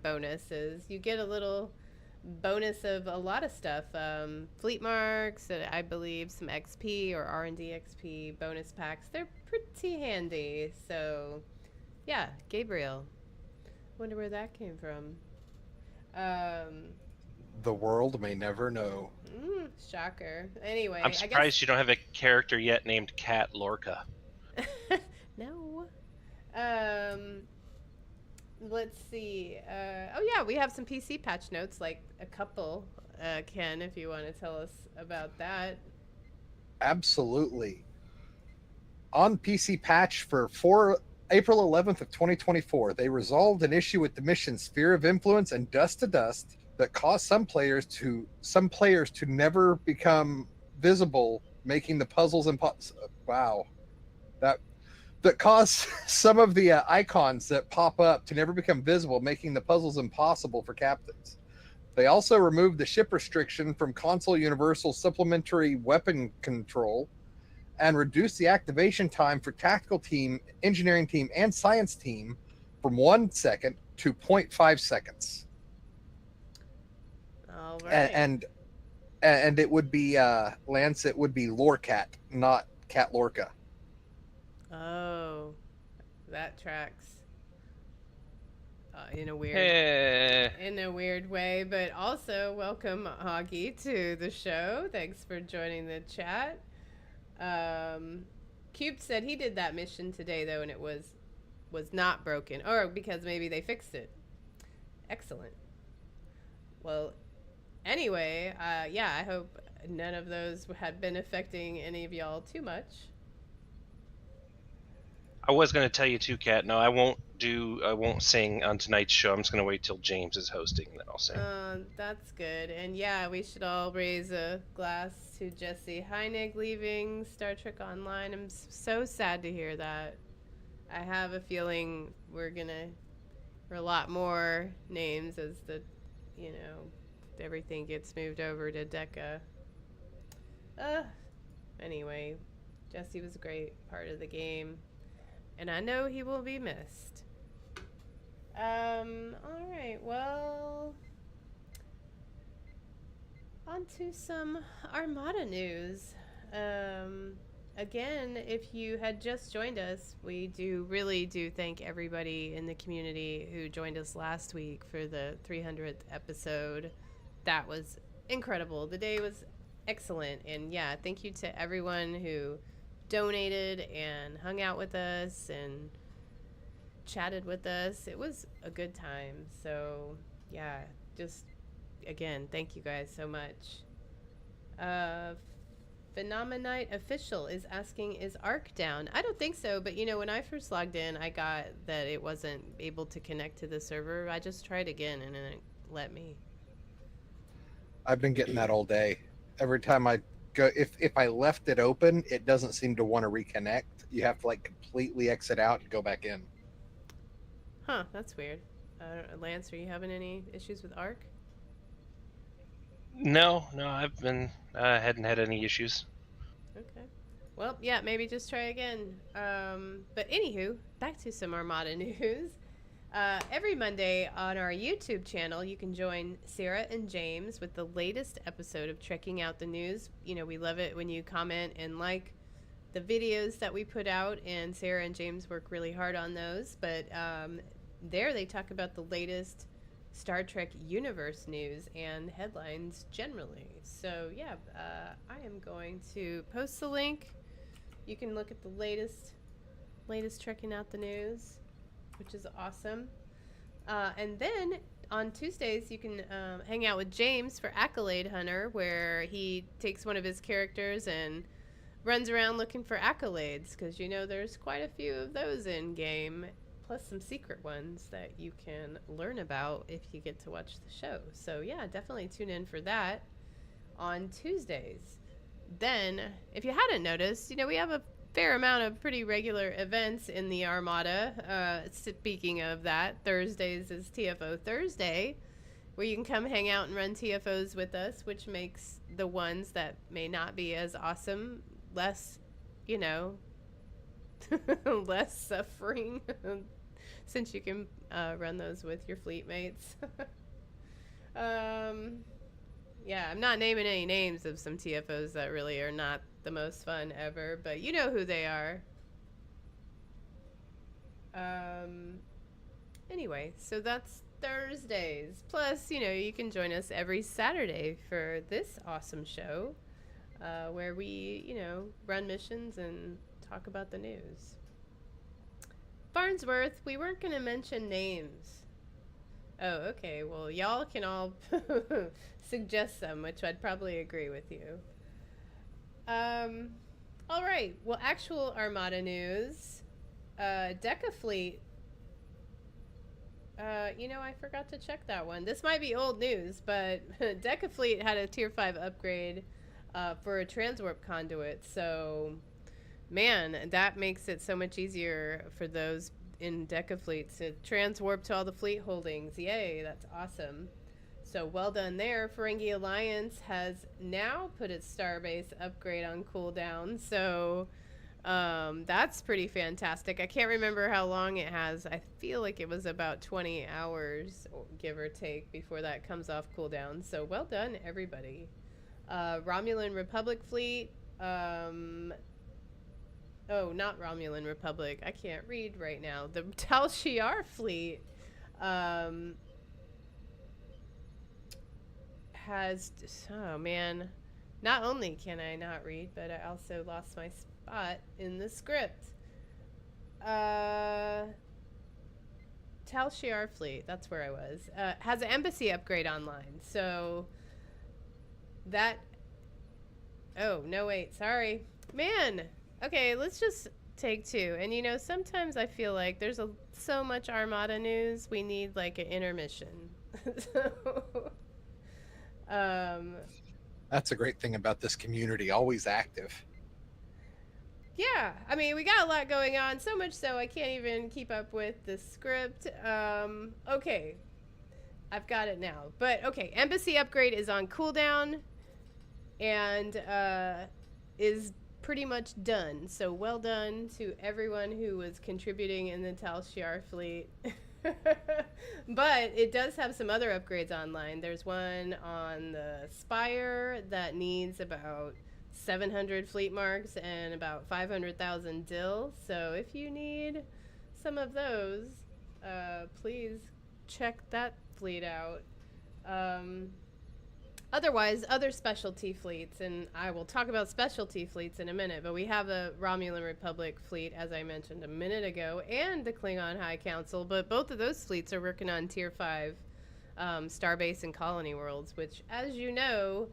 bonuses, you get a little bonus of a lot of stuff. Fleet marks, I believe some XP or R&D XP bonus packs. They're pretty handy. So, yeah, Gabriel. Wonder where that came from. The world may never know. Shocker. Anyway, I'm surprised you don't have a character yet named Cat Lorca. No. Let's see. We have some PC patch notes, like a couple. Ken, if you want to tell us about that. Absolutely. On PC patch for April 11th of 2024, they resolved an issue with the mission Sphere of Influence and Dust to Dust that caused some players to never become visible, making the puzzles impossible. Wow. That caused some of the icons that pop up to never become visible, making the puzzles impossible for captains. They also removed the ship restriction from Console Universal Supplementary Weapon Control and reduced the activation time for Tactical Team, Engineering Team, and Science Team from 1 second to 0.5 seconds. All right. And it would be Lance. It would be Lorcat, not Cat Lorca. Oh, that tracks. In a weird way, but also welcome Augie to the show. Thanks for joining the chat. Cube said he did that mission today though, and it was not broken, or because maybe they fixed it. Excellent. Well, anyway, I hope none of those had been affecting any of y'all too much. I was going to tell you too, Kat. No, I won't sing on tonight's show. I'm just going to wait till James is hosting, and then I'll sing. That's good. And yeah, we should all raise a glass to Jesse Heinig leaving Star Trek Online. I'm so sad to hear that. I have a feeling we're a lot more names as everything gets moved over to Decca. Anyway, Jesse was a great part of the game, and I know he will be missed. All right, well, on to some Armada news. Again, if you had just joined us, we really do thank everybody in the community who joined us last week for the 300th episode. That was incredible. The day was excellent. And yeah, thank you to everyone who donated and hung out with us and chatted with us. It was a good time. So yeah, just again, thank you guys so much. Phenomenite Official is asking, is ARC down? I don't think so, but when I first logged in, I got that it wasn't able to connect to the server. I just tried again and it let me. I've been getting that all day. Every time I go, if I left it open, it doesn't seem to want to reconnect. You have to completely exit out and go back in. Huh, that's weird. Lance, are you having any issues with ARC? No, I hadn't had any issues. Okay. Well, yeah, maybe just try again. But anywho, back to some Armada news. Every Monday on our YouTube channel, you can join Sarah and James with the latest episode of Trekking Out the News. We love it when you comment and like the videos that we put out, and Sarah and James work really hard on those. But there they talk about the latest Star Trek universe news and headlines generally. So yeah, I am going to post the link. You can look at the latest Trekking Out the News, which is awesome. And then on Tuesdays, you can hang out with James for Accolade Hunter, where he takes one of his characters and runs around looking for accolades, because there's quite a few of those in game, plus some secret ones that you can learn about if you get to watch the show. So yeah, definitely tune in for that on Tuesdays. Then, if you hadn't noticed, we have a fair amount of pretty regular events in the Armada. Speaking of that, Thursdays is TFO Thursday, where you can come hang out and run TFOs with us, which makes the ones that may not be as awesome less, less suffering, since you can run those with your fleet mates. Yeah, I'm not naming any names of some TFOs that really are not the most fun ever, but you know who they are. Anyway, so that's Thursdays. Plus, you can join us every Saturday for this awesome show, where we, run missions and talk about the news. Farnsworth, we weren't going to mention names. Oh, okay. Well, y'all can all suggest some, which I'd probably agree with you. All right. Well, actual Armada news. Deca Fleet. I forgot to check that one. This might be old news, but Deca Fleet had a Tier 5 upgrade for a transwarp conduit. So, man, that makes it so much easier for those in Deca Fleet to transwarp to all the fleet holdings. Yay, that's awesome. So well done there. Ferengi Alliance has now put its Starbase upgrade on cooldown. So that's pretty fantastic. I can't remember how long it has. I feel like it was about 20 hours, give or take, before that comes off cooldown. So well done, everybody. Romulan Republic fleet. Oh, not Romulan Republic. I can't read right now. The Tal Shiar fleet has... Oh, man. Not only can I not read, but I also lost my spot in the script. Tal Shiar fleet, that's where I was, has an embassy upgrade online. So that... Oh, no, wait. Sorry. Man... Okay, let's just take two. And sometimes I feel like there's so much Armada news, we need like an intermission. So, um, That's a great thing about this community, always active. yeah, I mean, we got a lot going on, so much so I can't even keep up with the script. Okay, I've got it now. But okay, Embassy Upgrade is on cooldown and is pretty much done. So well done to everyone who was contributing in the Tal Shiar fleet. But it does have some other upgrades online. There's one on the Spire that needs about 700 fleet marks and about 500,000 dill. So if you need some of those, please check that fleet out. Otherwise, other specialty fleets, and I will talk about specialty fleets in a minute, but we have a Romulan Republic fleet, as I mentioned a minute ago, and the Klingon High Council, but both of those fleets are working on Tier 5 Starbase and Colony Worlds, which, as you know,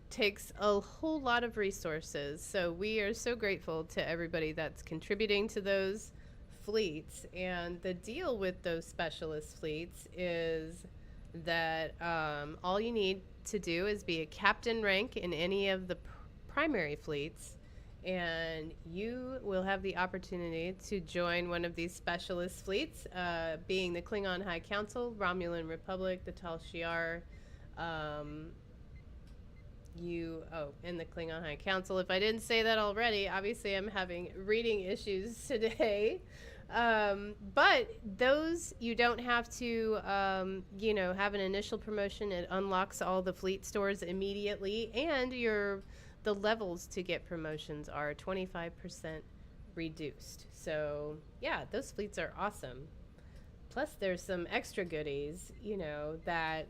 takes a whole lot of resources. So we are so grateful to everybody that's contributing to those fleets. And the deal with those specialist fleets is that all you need to do is be a captain rank in any of the primary fleets, and you will have the opportunity to join one of these specialist fleets, being the Klingon High Council, Romulan Republic, the Tal Shiar, and the Klingon High Council. If I didn't say that already, obviously I'm having reading issues today. But those, you don't have to, have an initial promotion. It unlocks all the fleet stores immediately, and the levels to get promotions are 25% reduced. So yeah, those fleets are awesome. Plus there's some extra goodies, that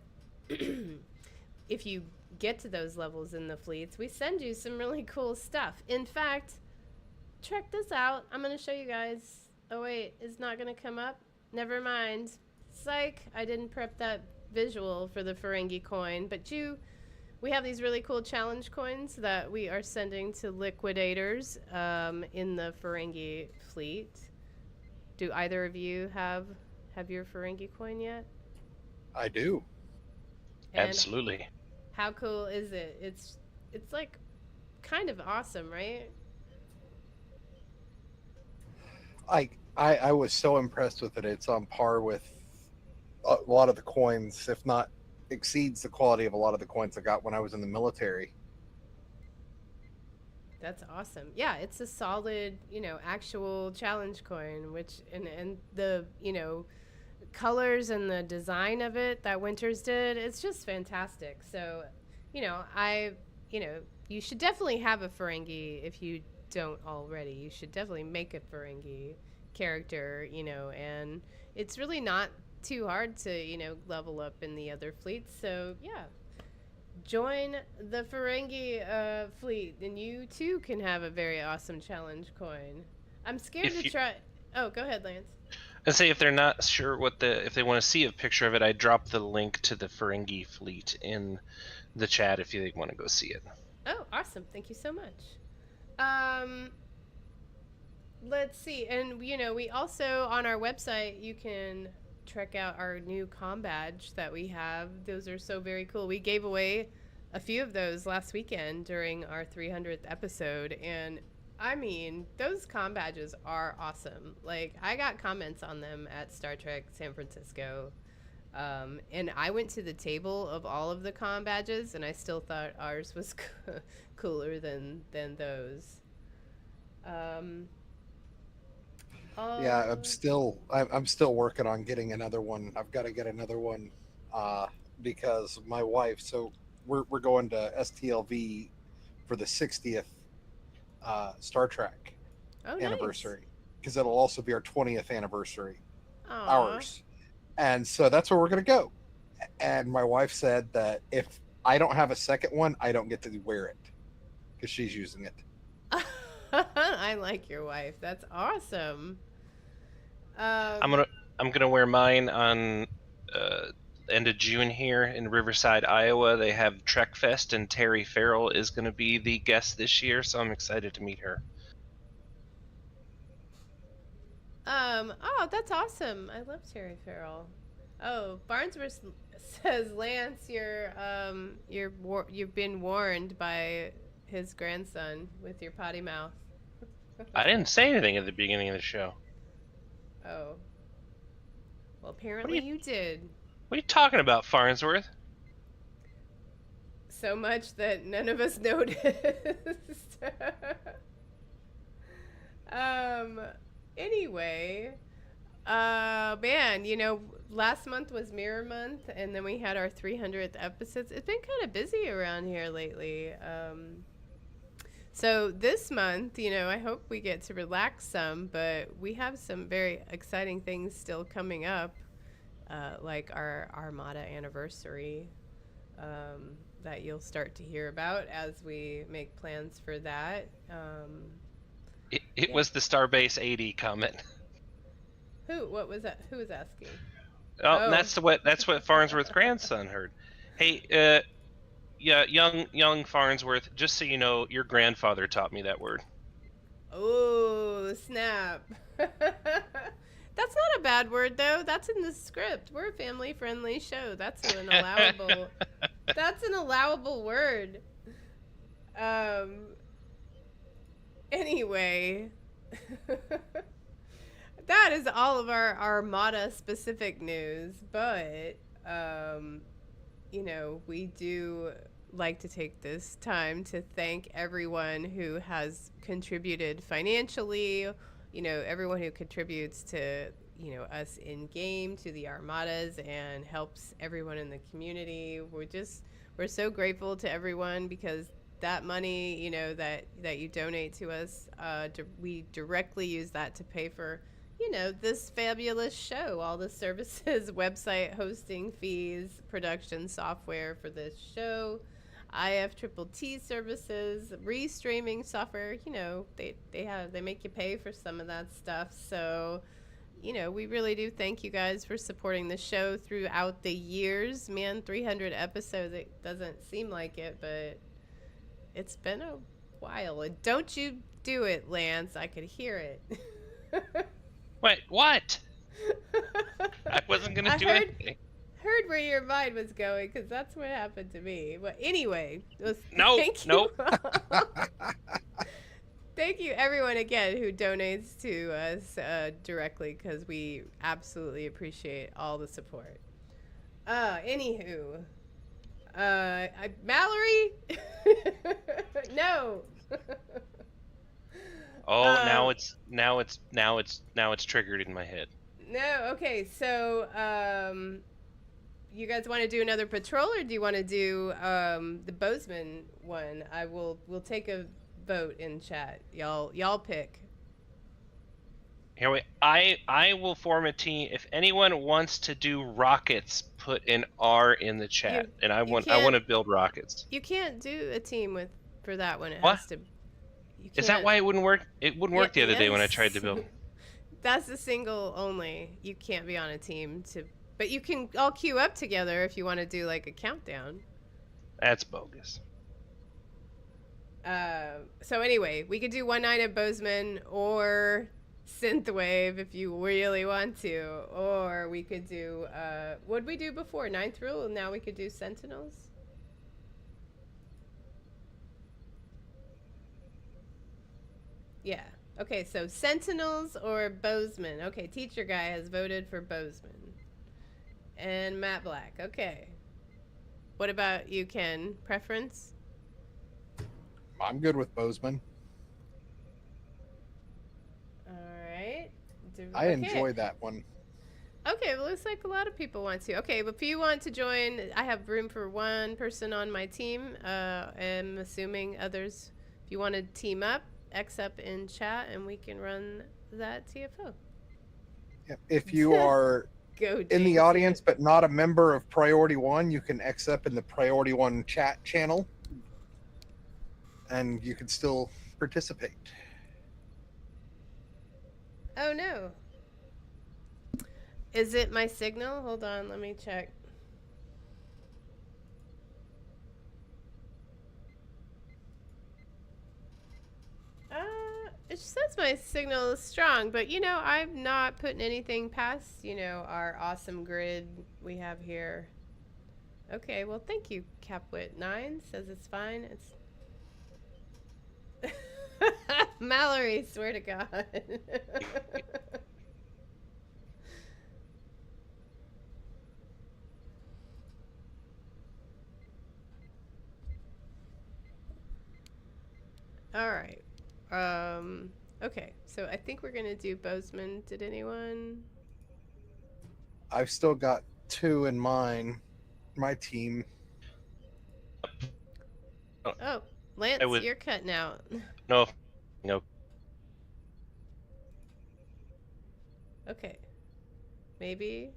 if you get to those levels in the fleets, we send you some really cool stuff. In fact, check this out. I'm going to show you guys. Oh wait, it's not gonna come up? Never mind. Psych, I didn't prep that visual for the Ferengi coin, but we have these really cool challenge coins that we are sending to liquidators in the Ferengi fleet. Do either of you have your Ferengi coin yet? I do. And Absolutely. how cool is it? It's like kind of awesome, right? I was so impressed with it. It's on par with a lot of the coins, if not exceeds the quality of a lot of the coins I got when I was in the military. That's awesome. Yeah, it's a solid, actual challenge coin, which and the, colors and the design of it that Winters did, it's just fantastic. So, you should definitely have a Ferengi if you don't already. You should definitely make a Ferengi character, and it's really not too hard to, level up in the other fleets. So, yeah. Join the Ferengi fleet, and you too can have a very awesome challenge coin. I'm scared to try. Oh, go ahead, Lance. And say if they're not sure if they want to see a picture of it, I dropped the link to the Ferengi fleet in the chat if you want to go see it. Oh, awesome! Thank you so much. Let's see, and we also on our website you can check out our new comm badge that we have. Those are so very cool. We gave away a few of those last weekend during our 300th episode, and I mean, those comm badges are awesome. Like, I got comments on them at Star Trek San Francisco, and I went to the table of all of the comm badges, and I still thought ours was cooler than those. Yeah, I'm still working on getting another one. I've got to get another one because my wife. So we're going to STLV for the 60th Star Trek anniversary, because it'll also be our 20th anniversary, ours, and so that's where we're going to go. And my wife said that if I don't have a second one, I don't get to wear it because she's using it. I like your wife. That's awesome. I'm gonna wear mine on end of June here in Riverside, Iowa. They have Trek Fest, and Terry Farrell is gonna be the guest this year, so I'm excited to meet her. Oh, that's awesome. I love Terry Farrell. Oh, Barnsworth says, Lance, you've been warned by his grandson with your potty mouth. I didn't say anything at the beginning of the show. Oh. Well, What apparently you did. are you talking about, Farnsworth? So much that none of us noticed. um, anyway, man, last month was Mirror Month, and then we had our 300th episodes. It's been kind of busy around here lately. So this month, I hope we get to relax some, but we have some very exciting things still coming up, like our Armada anniversary, that you'll start to hear about as we make plans for that. It was the Starbase 80 comment. What was that? Who was asking? Oh, that's what Farnsworth's grandson heard. Hey, yeah, young Farnsworth, just so you know, your grandfather taught me that word. Oh, snap. That's not a bad word, though. That's in the script. We're a family-friendly show. That's an allowable word. Anyway. That is all of our Armada specific news, but we do like to take this time to thank everyone who has contributed financially, everyone who contributes to, us in game, to the Armadas, and helps everyone in the community. We're so grateful to everyone, because that money, that you donate to us, we directly use that to pay for, this fabulous show, all the services, website hosting fees, production software for this show, IFTTT services, restreaming software. They make you pay for some of that stuff. So, we really do thank you guys for supporting the show throughout the years. Man, 300 episodes, it doesn't seem like it, but it's been a while. And don't you do it, Lance. I could hear it. Wait, what? I wasn't going to do anything. Heard where your mind was going, because that's what happened to me. But anyway, thank you. Thank you, everyone, again, who donates to us directly, because we absolutely appreciate all the support. Anywho, Mallory? No. Oh, now it's triggered in my head. No, okay. So, you guys want to do another patrol, or do you want to do the Bozeman one? We'll take a vote in chat. Y'all pick. Here I will form a team. If anyone wants to do rockets, put an R in the chat, and I want to build rockets. You can't do a team for that one. It what? has to. Is that why it wouldn't work? It wouldn't work the other day when I tried to build. That's a single only. You can't be on a team but you can all queue up together if you want to do like a countdown. That's bogus. So anyway, we could do One Night at Bozeman or Synthwave if you really want to, or we could do what'd we do before? Ninth Rule, and now we could do Sentinels. Yeah. Okay, so Sentinels or Bozeman. Okay, Teacher Guy has voted for Bozeman. And Matt Black. Okay. What about you, Ken? Preference? I'm good with Bozeman. All right. I enjoy that one. Okay, well, looks like a lot of people want to. Okay, but if you want to join, I have room for one person on my team. I'm assuming others, if you want to team up, X up in chat, and we can run that TFO. Yeah, if you are in the audience but not a member of Priority One, you can X up in the Priority One chat channel, and you can still participate. Oh no. Is it my signal? Hold on, let me check. It It says my signal is strong, but you know, I'm not putting anything past, you know, our awesome grid we have here. Okay, well, thank you, Capwit9 says it's fine. It's Mallory, swear to God. All right. Okay, so I think we're gonna do Bozeman. Did anyone? I've still got 2 in my team. Oh, Lance, you're cutting out. No. Okay. Maybe.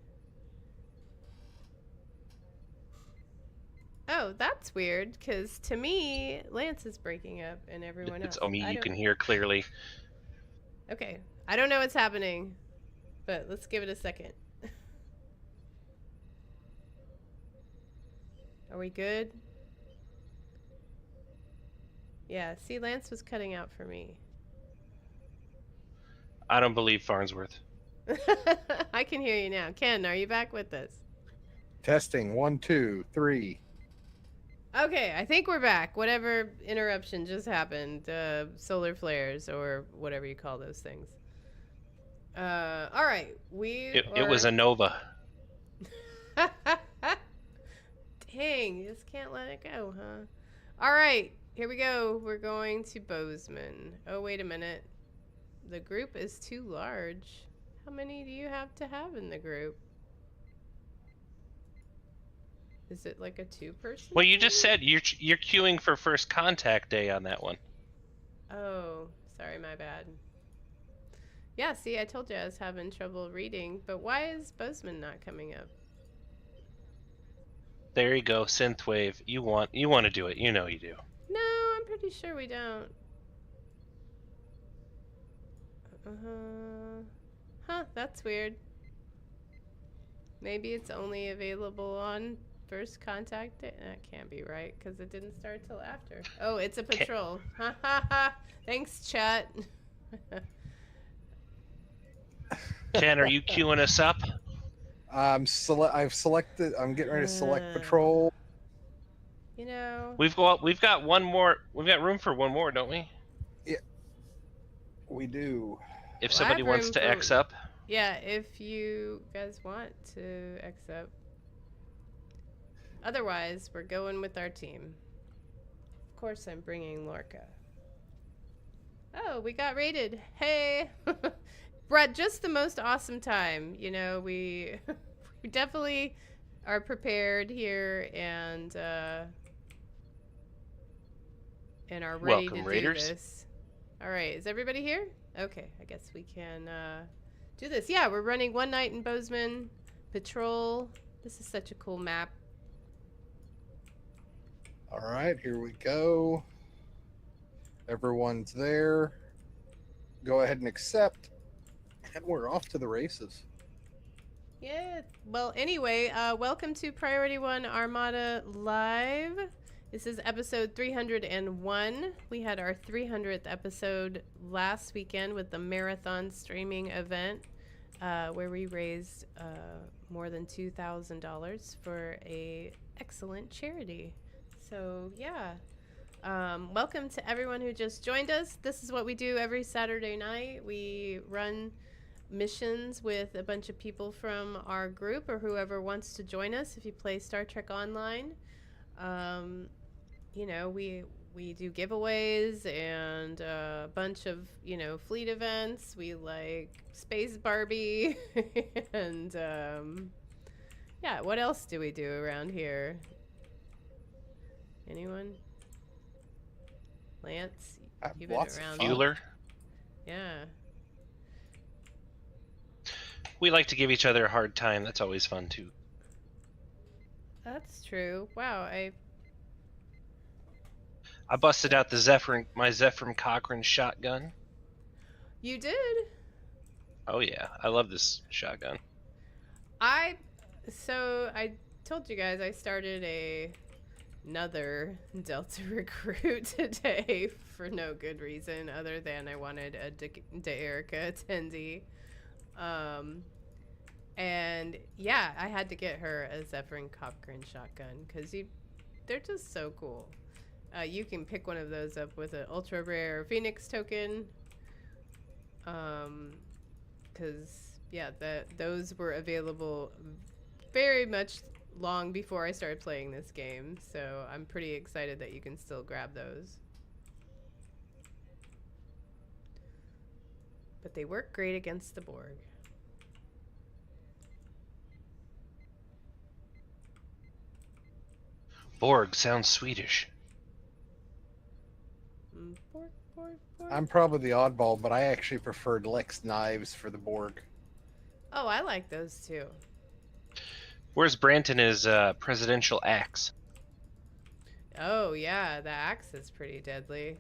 Oh, that's weird, because to me, Lance is breaking up and everyone else. It's me you can hear clearly. Okay. I don't know what's happening, but let's give it a second. Are we good? Yeah, see, Lance was cutting out for me. I don't believe Farnsworth. I can hear you now. Ken, are you back with us? Testing 1, 2, 3. Okay, I think we're back. Whatever interruption just happened, solar flares or whatever you call those things. All right, It was a Nova. Dang, you just can't let it go, huh? All right, here we go. We're going to Bozeman. Oh, wait a minute. The group is too large. How many do you have to have in the group? Is it like a 2-person? Well, you just said you're queuing for first contact day on that one. Oh, sorry, my bad. Yeah, see, I told you I was having trouble reading, but why is Bozeman not coming up? There you go, synthwave. You want to do it. You know you do. No, I'm pretty sure we don't. Huh, that's weird. Maybe it's only available on first contact day. That can't be right, because it didn't start till after. Oh, it's a patrol. Ha ha ha. Thanks, chat. Ken, are you queuing us up? I've selected. I'm getting ready to select patrol. You know, We've got one more. We've got room for one more, don't we? Yeah, we do. If somebody wants to X up. Yeah, if you guys want to accept. Otherwise, we're going with our team. Of course, I'm bringing Lorca. Oh, we got raided. Hey! Brett, just the most awesome time. You know, we definitely are prepared here and are ready to do this. All right, is everybody here? Okay, I guess we can do this. Yeah, we're running one night in Bozeman Patrol. This is such a cool map. All right, here we go. Everyone's there. Go ahead and accept. And we're off to the races. Yeah. Well, anyway, welcome to Priority 1 Armada Live. This is episode 301. We had our 300th episode last weekend with the marathon streaming event where we raised more than $2,000 for a excellent charity. So, yeah. Welcome to everyone who just joined us. This is what we do every Saturday night. We run missions with a bunch of people from our group or whoever wants to join us if you play Star Trek Online. You know, we do giveaways and a bunch of, you know, fleet events. We like Space Barbie and yeah, what else do we do around here? Anyone? Lance, you've been around. Bueller. Yeah. We like to give each other a hard time. That's always fun too. That's true. Wow, I busted out my Zephyr Cochrane shotgun. You did? Oh yeah, I love this shotgun. So I told you guys I started a another Delta recruit today for no good reason other than I wanted a Erica attendee. And yeah, I had to get her a Zephyrin Copgrin shotgun because they're just so cool. You can pick one of those up with an ultra rare Phoenix token. Because yeah, those were available very much long before I started playing this game, so I'm pretty excited that you can still grab those. But they work great against the Borg. Borg sounds Swedish. Borg, Borg, Borg. I'm probably the oddball, but I actually preferred Lex knives for the Borg. Oh, I like those too. Where's Branton's presidential axe? Oh yeah, the axe is pretty deadly.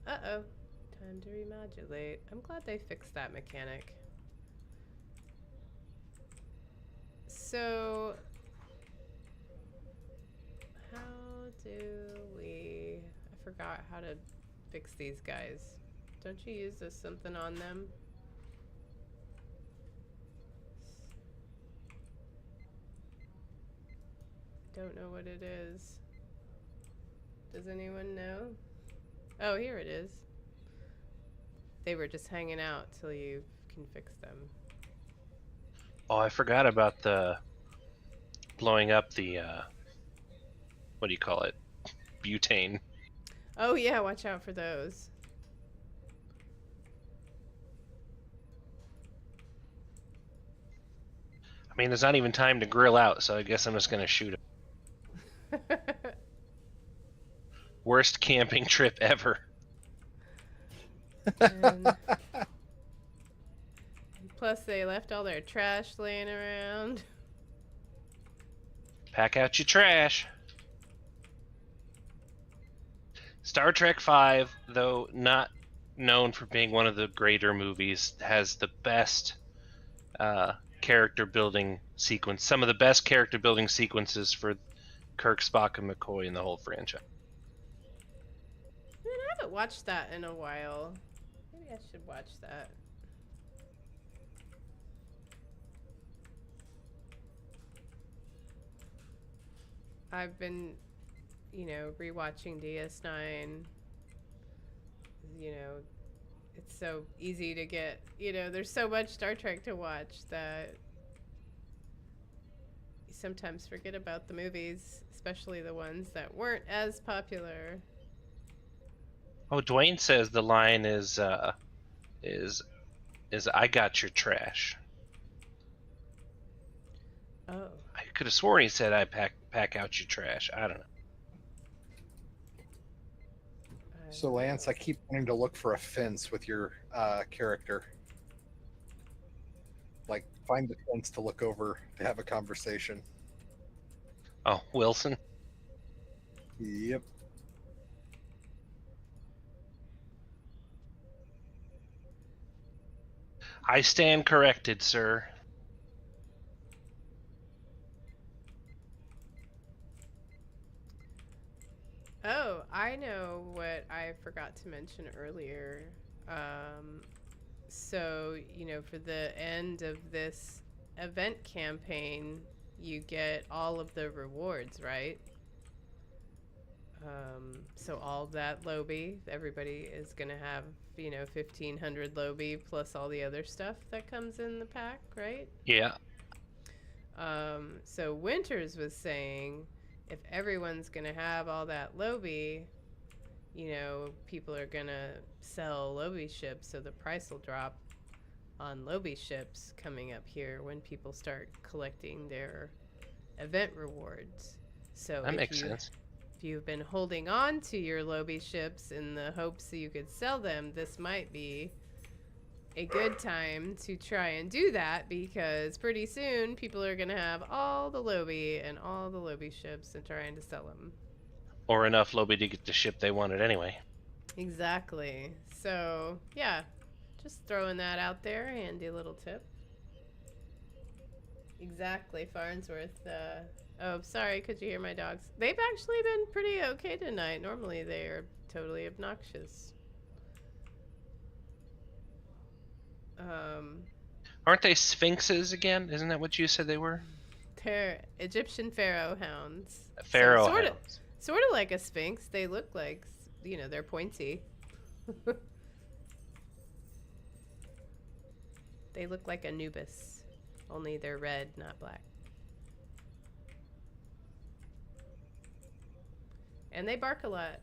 Uh-oh. Time to remodulate. I'm glad they fixed that mechanic. So, how do we... I forgot how to fix these guys. Don't you use something on them? Don't know what it is. Does anyone know? Oh, here it is. They were just hanging out till you can fix them. Oh, I forgot about the blowing up the what do you call it? Butane. Oh yeah, watch out for those. I mean, there's not even time to grill out, so I guess I'm just gonna shoot him. Worst camping trip ever. And plus, they left all their trash laying around. Pack out your trash. Star Trek V, though not known for being one of the greater movies, has the best character building sequence. Some of the best character building sequences for Kirk, Spock, and McCoy in the whole franchise. Man, I haven't watched that in a while. Maybe I should watch that. I've been, rewatching DS9. It's so easy to get, there's so much Star Trek to watch that you sometimes forget about the movies, especially the ones that weren't as popular. Oh, Dwayne says the line is I got your trash. Oh. I could have sworn he said I pack out your trash. I don't know. So Lance, I keep wanting to look for a fence with your character. Like, find the fence to look over to have a conversation. Oh, Wilson? Yep. I stand corrected, sir. Oh, I know what I forgot to mention earlier. So, for the end of this event campaign, you get all of the rewards, right? So all that Lobby, everybody is going to have, 1,500 Lobby plus all the other stuff that comes in the pack, right? Yeah. So Winters was saying if everyone's going to have all that Lobby, people are going to sell Lobby ships, so the price will drop on Lobby ships coming up here when people start collecting their event rewards. So that makes sense. If you've been holding on to your Lobby ships in the hopes that you could sell them, this might be a good time to try and do that, because pretty soon people are going to have all the Lobby and all the Lobby ships and trying to sell them. Or enough Lobby to get the ship they wanted anyway. Exactly. So, yeah, just throwing that out there. Handy little tip. Exactly, Farnsworth. Oh, sorry, could you hear my dogs? They've actually been pretty okay tonight. Normally they are totally obnoxious. Aren't they sphinxes again? Isn't that what you said they were? They're Egyptian pharaoh hounds. Pharaoh so, hounds. Sort of like a sphinx. They look like, they're pointy. They look like Anubis, only they're red, not black. And they bark a lot.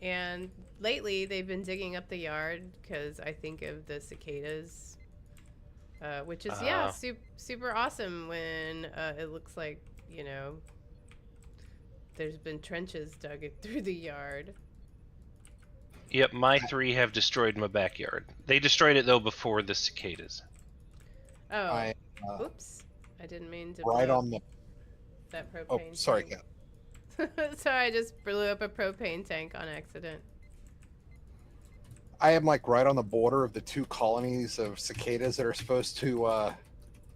And lately, they've been digging up the yard because I think of the cicadas, which is, super awesome when it looks like, there's been trenches dug through the yard. Yep, my 3 have destroyed my backyard. They destroyed it, though, before the cicadas. Oh, oops. I didn't mean to right blow on the... that propane Oh, sorry, tank. Kat. Sorry, I just blew up a propane tank on accident. I am like right on the border of the 2 colonies of cicadas that are supposed to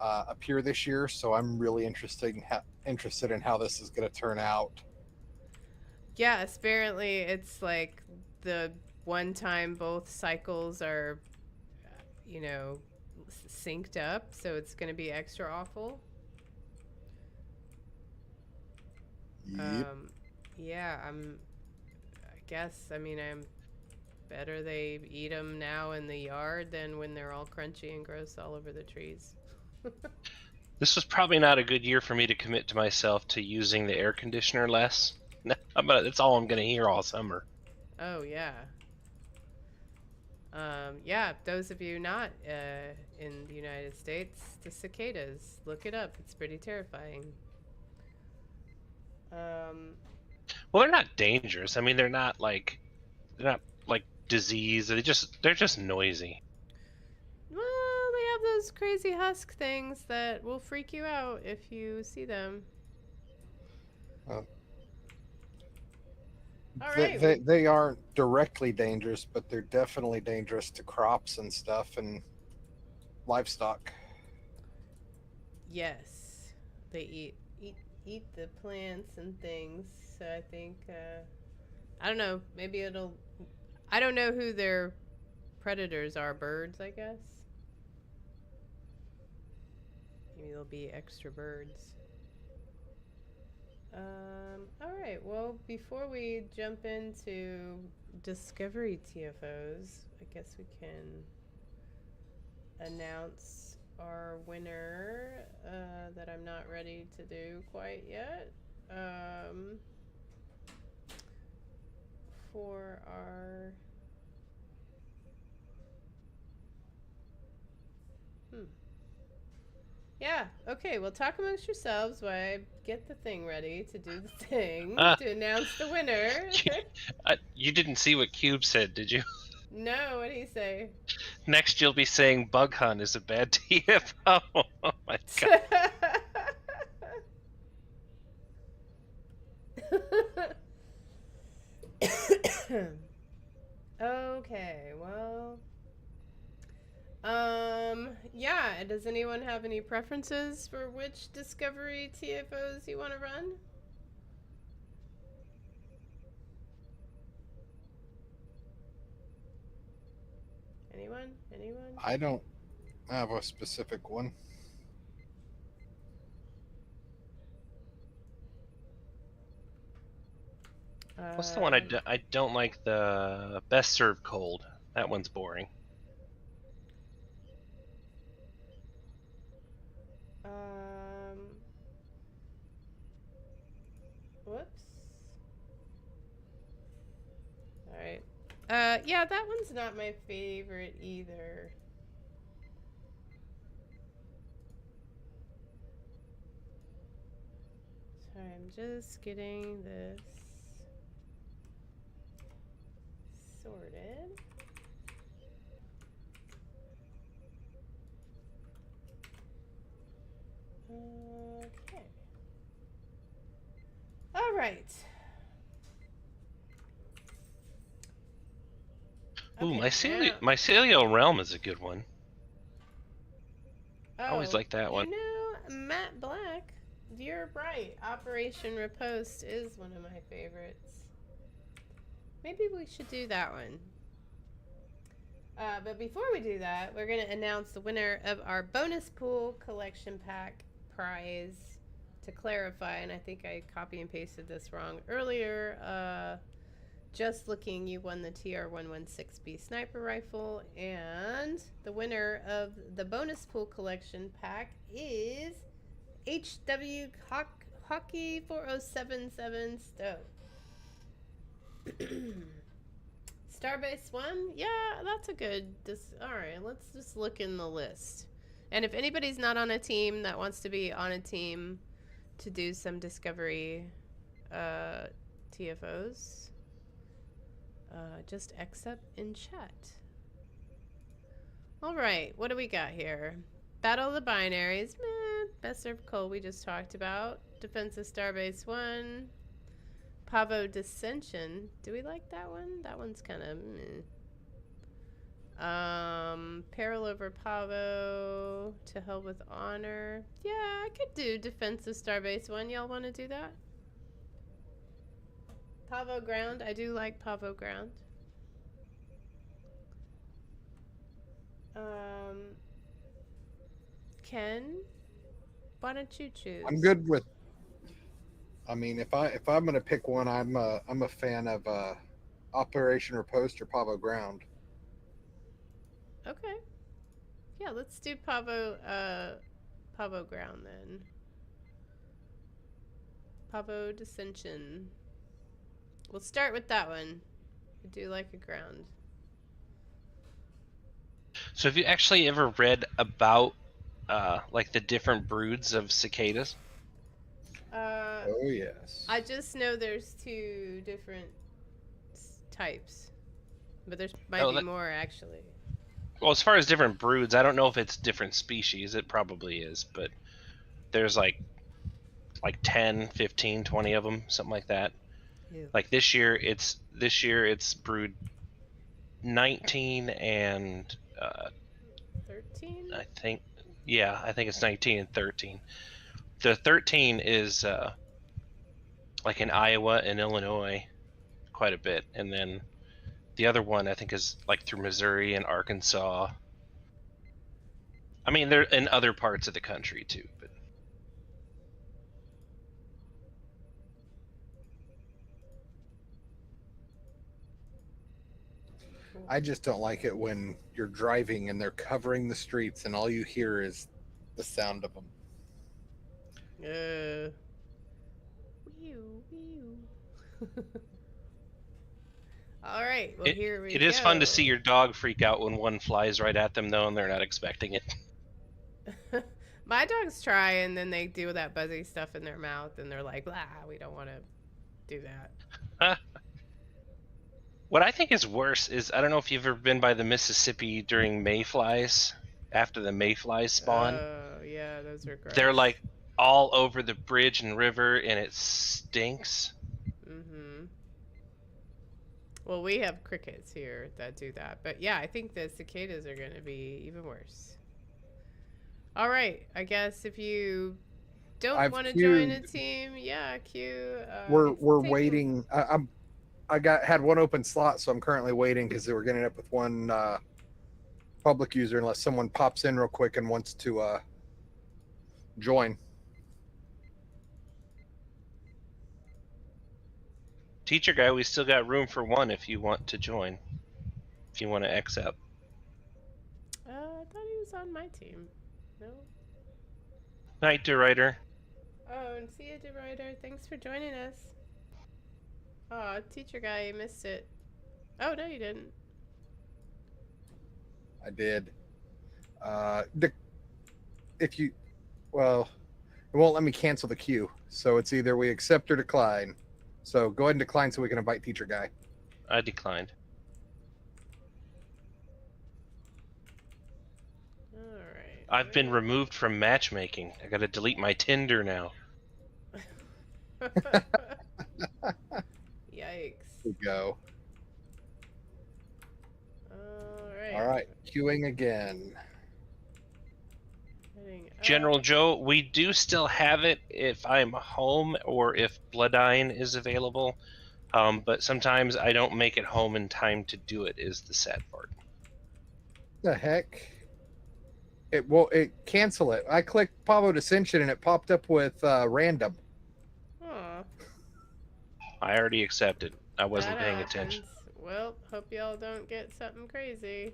appear this year, so I'm really interested in how this is going to turn out. Yeah, apparently it's like the one time both cycles are, synced up, so it's going to be extra awful. Yep. Yeah, I guess, I'm better they eat them now in the yard than when they're all crunchy and gross all over the trees. This was probably not a good year for me to commit to myself to using the air conditioner less. That's all I'm going to hear all summer. Oh, yeah. Yeah, those of you not in the United States, the cicadas, look it up. It's pretty terrifying. Well, they're not dangerous. They're not like disease. They're just noisy. Well, they have those crazy husk things that will freak you out if you see them. All right. They aren't directly dangerous, but they're definitely dangerous to crops and stuff and livestock. Yes, they eat the plants and things. So I think I don't know. Maybe it'll. I don't know who their predators are. Birds, I guess. Maybe there'll be extra birds. All right. Well, before we jump into Discovery TFOs, I guess we can announce our winner that I'm not ready to do quite yet. For our Yeah, okay, well, talk amongst yourselves while I get the thing ready to do the thing to announce the winner. You didn't see what Cube said, did you? No, what did he say? Next you'll be saying Bug Hunt is a bad TFO. Oh my god. Okay, well... yeah, does anyone have any preferences for which Discovery TFOs you want to run? Anyone? I don't have a specific one. What's the one I don't like? The best served cold. That one's boring. Whoops. Alright. Yeah, that one's not my favorite either. Sorry, I'm just getting this sorted. Okay. All right. Ooh, Okay, Mycelial Realm is a good one. I always Oh, like that one. Matt Black, you're right. Operation Riposte is one of my favorites. Maybe we should do that one. But before we do that, we're going to announce the winner of our bonus pool collection pack prize. To clarify, and I think I copy and pasted this wrong earlier, just looking, you won the TR-116B sniper rifle, and the winner of the bonus pool collection pack is HW Hockey 4077 Stowe. Starbase 1? Yeah, that's a good. Alright, let's just look in the list. And if anybody's not on a team that wants to be on a team to do some discovery TFOs, just accept in chat. Alright, what do we got here? Battle of the Binaries. Best served coal we just talked about. Defensive Starbase 1. Pavo Dissension. Do we like that one? That one's kind of Peril over Pavo. To Hell with Honor. Yeah, I could do Defensive Starbase 1. Y'all want to do that? Pavo Ground. I do like Pavo Ground. Ken, why don't you choose? I'm good with. I mean, if I'm gonna pick one, I'm a fan of Operation Riposte or Pavo Ground. Okay. Yeah, let's do Pavo Ground then. Pavo Dissension. We'll start with that one. I do like a ground. So have you actually ever read about like the different broods of cicadas? Oh yes. I just know there's 2 different types, but there's might be more actually. Well, as far as different broods, I don't know if it's different species. It probably is, but there's like 10, 15, 20 of them, something like that. Ew. Like this year it's brood 19 and 13? I think it's 19 and 13. The 13 is like in Iowa and Illinois quite a bit, and then the other one I think is like through Missouri and Arkansas. I mean, they're in other parts of the country too, but I just don't like it when you're driving and they're covering the streets and all you hear is the sound of them. All right. Well, here we go. It is fun to see your dog freak out when one flies right at them, though, and they're not expecting it. My dogs try, and then they do that buzzy stuff in their mouth, and they're like, "Ah, we don't want to do that." What I think is worse is, I don't know if you've ever been by the Mississippi during mayflies, after the mayflies spawn. Oh, yeah, those are gross. They're like all over the bridge and river, and it stinks. Mm-hmm. Well, we have crickets here that do that. But yeah, I think the cicadas are going to be even worse. All right. I guess if you don't want to join a team, yeah, Q. We're waiting. I had one open slot, so I'm currently waiting because we're getting up with one public user unless someone pops in real quick and wants to join. Teacher guy, we still got room for one if you want to join. If you want to accept. I thought he was on my team. No? Night, DeRider. Oh, and see you, DeRider. Thanks for joining us. Oh, teacher guy, you missed it. Oh, no, you didn't. I did. If you, well, it won't let me cancel the queue. So it's either we accept or decline. So go ahead and decline so we can invite teacher guy. I declined. Alright. I've been removed from matchmaking. I gotta delete my Tinder now. Yikes. We go. All right, queuing again. General Joe, we do still have it if I'm home or if Bloodine is available. But sometimes I don't make it home in time to do it, is the sad part. The heck? It cancel it. I clicked Pavo Dissension and it popped up with random. Aw. I already accepted. I wasn't That paying happens. attention. Well, hope y'all don't get something crazy.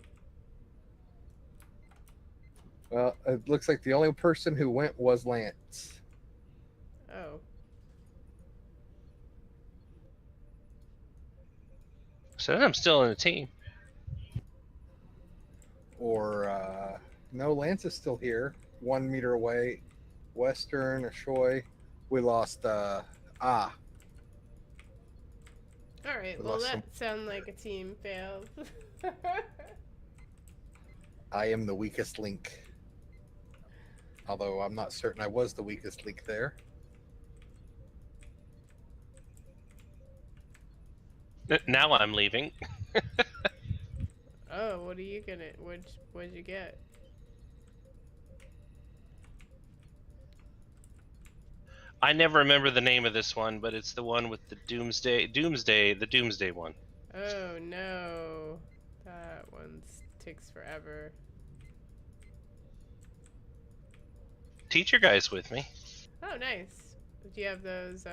Well, it looks like the only person who went was Lance. Oh. So I'm still in the team. Or, no, Lance is still here. 1 meter away. Western, Ashoy. We lost, All right. We Well, lost that sounds like a team fail. I am the weakest link. Although I'm not certain I was the weakest link there. Now I'm leaving. Oh, what are you gonna? What'd you get? I never remember the name of this one, but it's the one with the Doomsday one. Oh no, that one takes forever. Teacher guy's with me. Oh, nice. Do you have those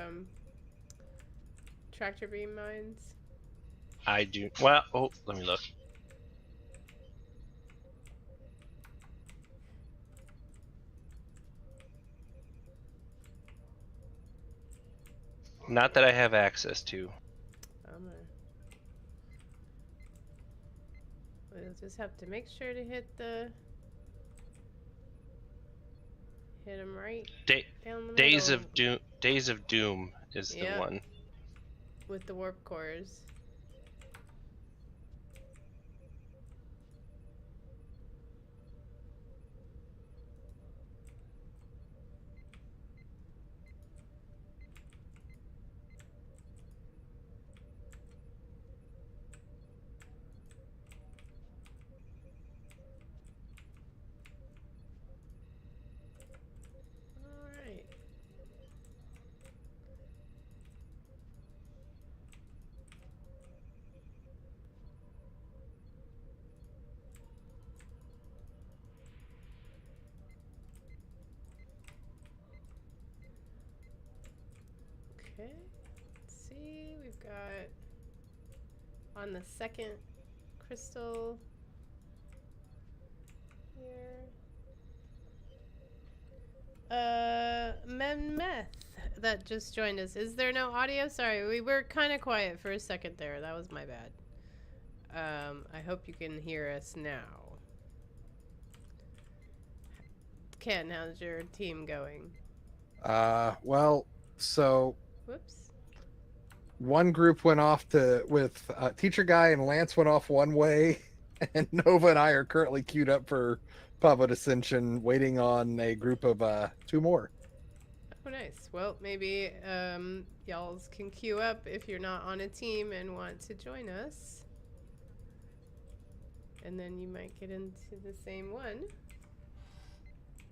tractor beam mines? I do. Well, oh, let me look. Not that I have access to. We'll just have to make sure to hit them right down the Days middle of Doom. Days of Doom is the Yep. one. with the warp cores. Alright. Okay. Let's see, we've got on the second crystal here. Meth that just joined us. Is there no audio? Sorry, we were kind of quiet for a second there. That was my bad. I hope you can hear us now. Ken, how's your team going? Well, so Whoops. one group went off with Teacher Guy and Lance went off one way, and Nova and I are currently queued up for Pavo Dissension, waiting on a group of 2 more. Oh, nice. Well, maybe y'all can queue up if you're not on a team and want to join us. And then you might get into the same one.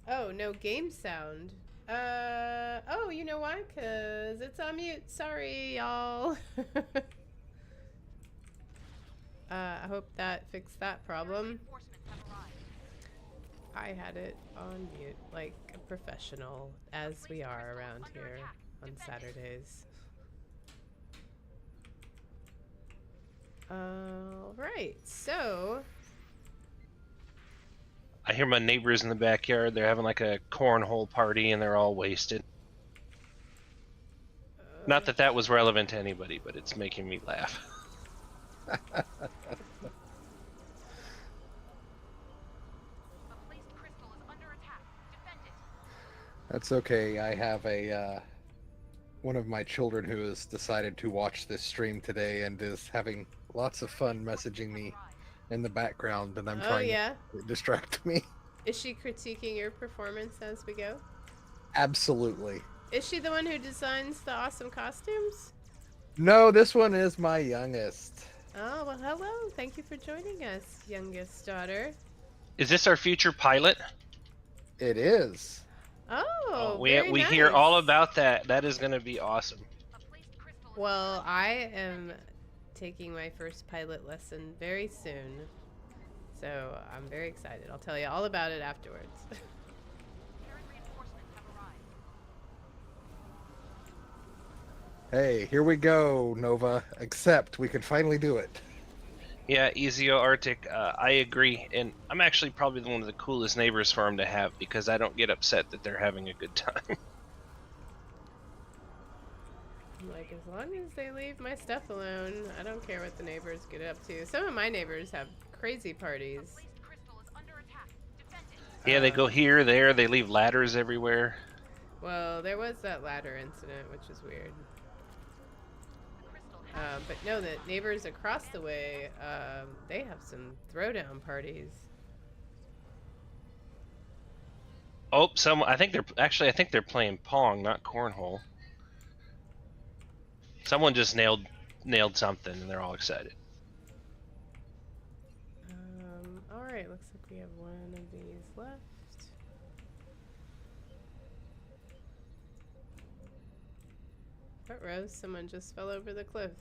Oh, no game sound. Oh, you know why? 'Cause it's on mute. Sorry, y'all. I hope that fixed that problem. I had it on mute like a professional, as we are around here on Saturdays. Alright, so... I hear my neighbors in the backyard. They're having like a cornhole party and they're all wasted. Not that that was relevant to anybody, but it's making me laugh. That's okay. I have a one of my children who has decided to watch this stream today and is having lots of fun messaging me in the background, and I'm trying to distract me. Is she critiquing your performance as we go? Absolutely. Is she the one who designs the awesome costumes? No, this one is my youngest. Oh, well, hello. Thank you for joining us, youngest daughter. Is this our future pilot? It is. Oh, we very we nice. hear all about that. That is going to be awesome. Well, I am taking my first pilot lesson very soon. So I'm very excited. I'll tell you all about it afterwards. Hey, here we go, Nova. Accept. We can finally do it. Yeah, Ezio Arctic, I agree, and I'm actually probably one of the coolest neighbors for him to have because I don't get upset that they're having a good time. I'm like, as long as they leave my stuff alone, I don't care what the neighbors get up to. Some of my neighbors have crazy parties. Yeah, they go here, there, they leave ladders everywhere. Well, there was that ladder incident, which is weird. But no, the neighbors across the way, they have some throwdown parties. Oh, I think they're playing Pong, not Cornhole. Someone just nailed something, and they're all excited. All right, looks like we have one of these left. But Rose, someone just fell over the cliff.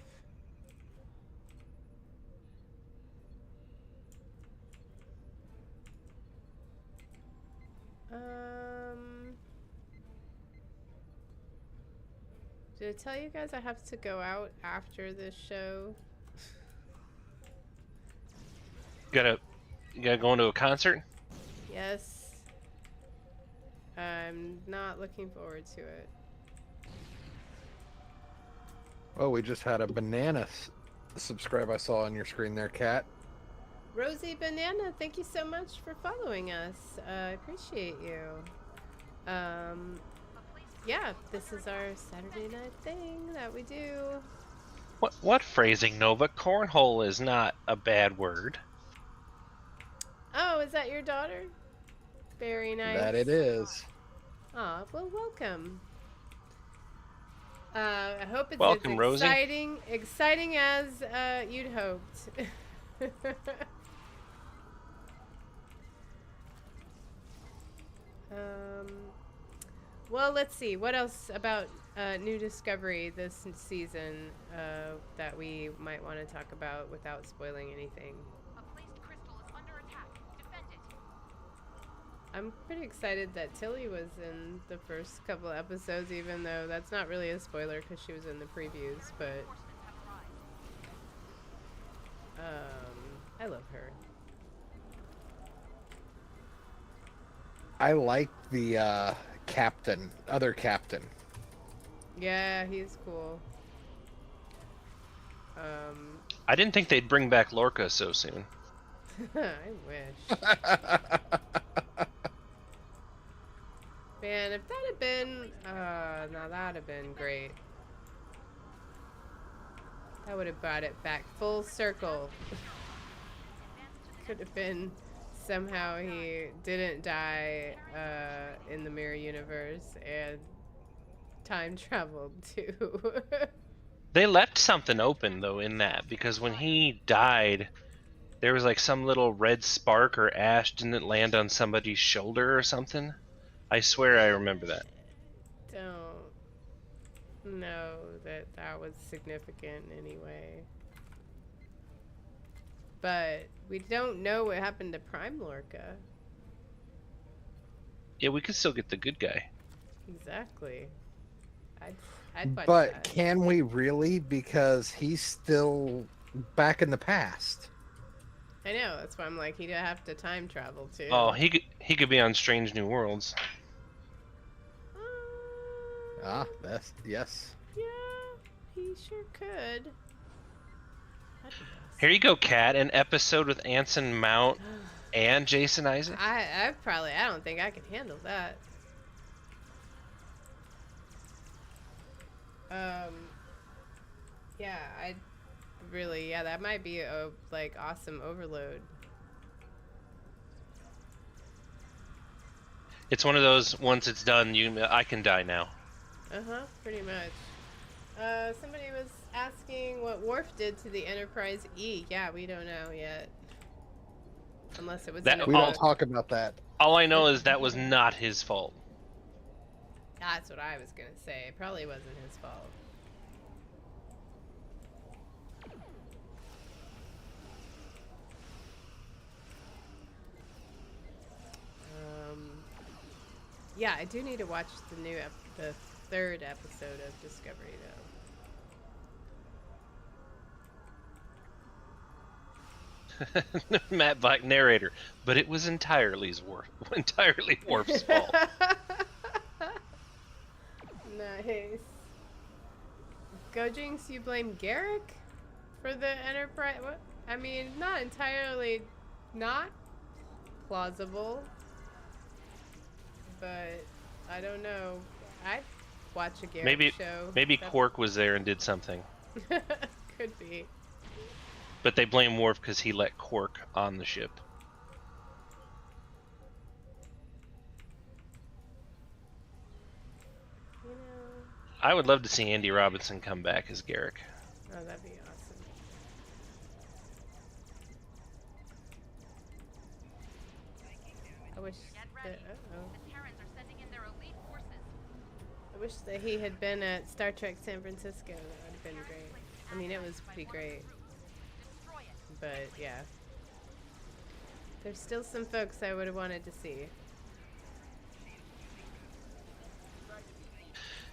Did I tell you guys I have to go out after this show? You gotta go into a concert? Yes. I'm not looking forward to it. Oh, we just had a banana subscribe I saw on your screen there, Kat. Rosie Banana, thank you so much for following us. I appreciate you. Yeah, this is our Saturday night thing that we do. What phrasing, Nova? Cornhole is not a bad word. Oh, is that your daughter? Very nice. That it is. Aw, well, welcome. I hope it's Welcome, as Rosie. exciting as you'd hoped. Well, let's see. What else about new discovery this season that we might want to talk about without spoiling anything? I'm pretty excited that Tilly was in the first couple episodes, even though that's not really a spoiler because she was in the previews, but I love her. I like the other captain. Yeah, he's cool. I didn't think they'd bring back Lorca so soon. I wish. Man, if that had been, now that'd have been great. That would have brought it back full circle. Could have been somehow he didn't die in the mirror universe and time traveled too. They left something open though in that because when he died, there was like some little red spark or ash didn't land on somebody's shoulder or something. I swear I remember that. Don't know that was significant anyway. But we don't know what happened to Prime Lorca. Yeah, we could still get the good guy. Exactly. I'd watch But that. can we really? Because he's still back in the past. I know, that's why I'm like, he'd have to time travel too. Oh, he could be on Strange New Worlds. That's yes. Yeah, he sure could. That'd be Here you go, Kat. An episode with Anson Mount and Jason Isaac. I don't think I could handle that. Yeah, that might be a awesome overload. It's one of those once it's done, I can die now. Pretty much. Somebody was asking what Worf did to the Enterprise E. Yeah, we don't know yet. Unless it was That- in a We Oh. don't book. talk about that. All I know is that was not his fault. That's what I was gonna say. It probably wasn't his fault. Yeah, I do need to watch the third episode of Discovery, though. Matt Black, narrator, but it was entirely Worf's fault. Nice. Go Jinx, you blame Garrick for the Enterprise? What? I mean, not entirely not plausible, but I don't know. I'd watch a Garrick show. Maybe Quark was there and did something, Could be. but they blame Worf because he let Quark on the ship. You know. I would love to see Andy Robinson come back as Garrick. Oh, that'd be awesome. I wish that, I wish that he had been at Star Trek San Francisco. That would have been great. I mean, it was pretty great. But yeah. There's still some folks I would have wanted to see.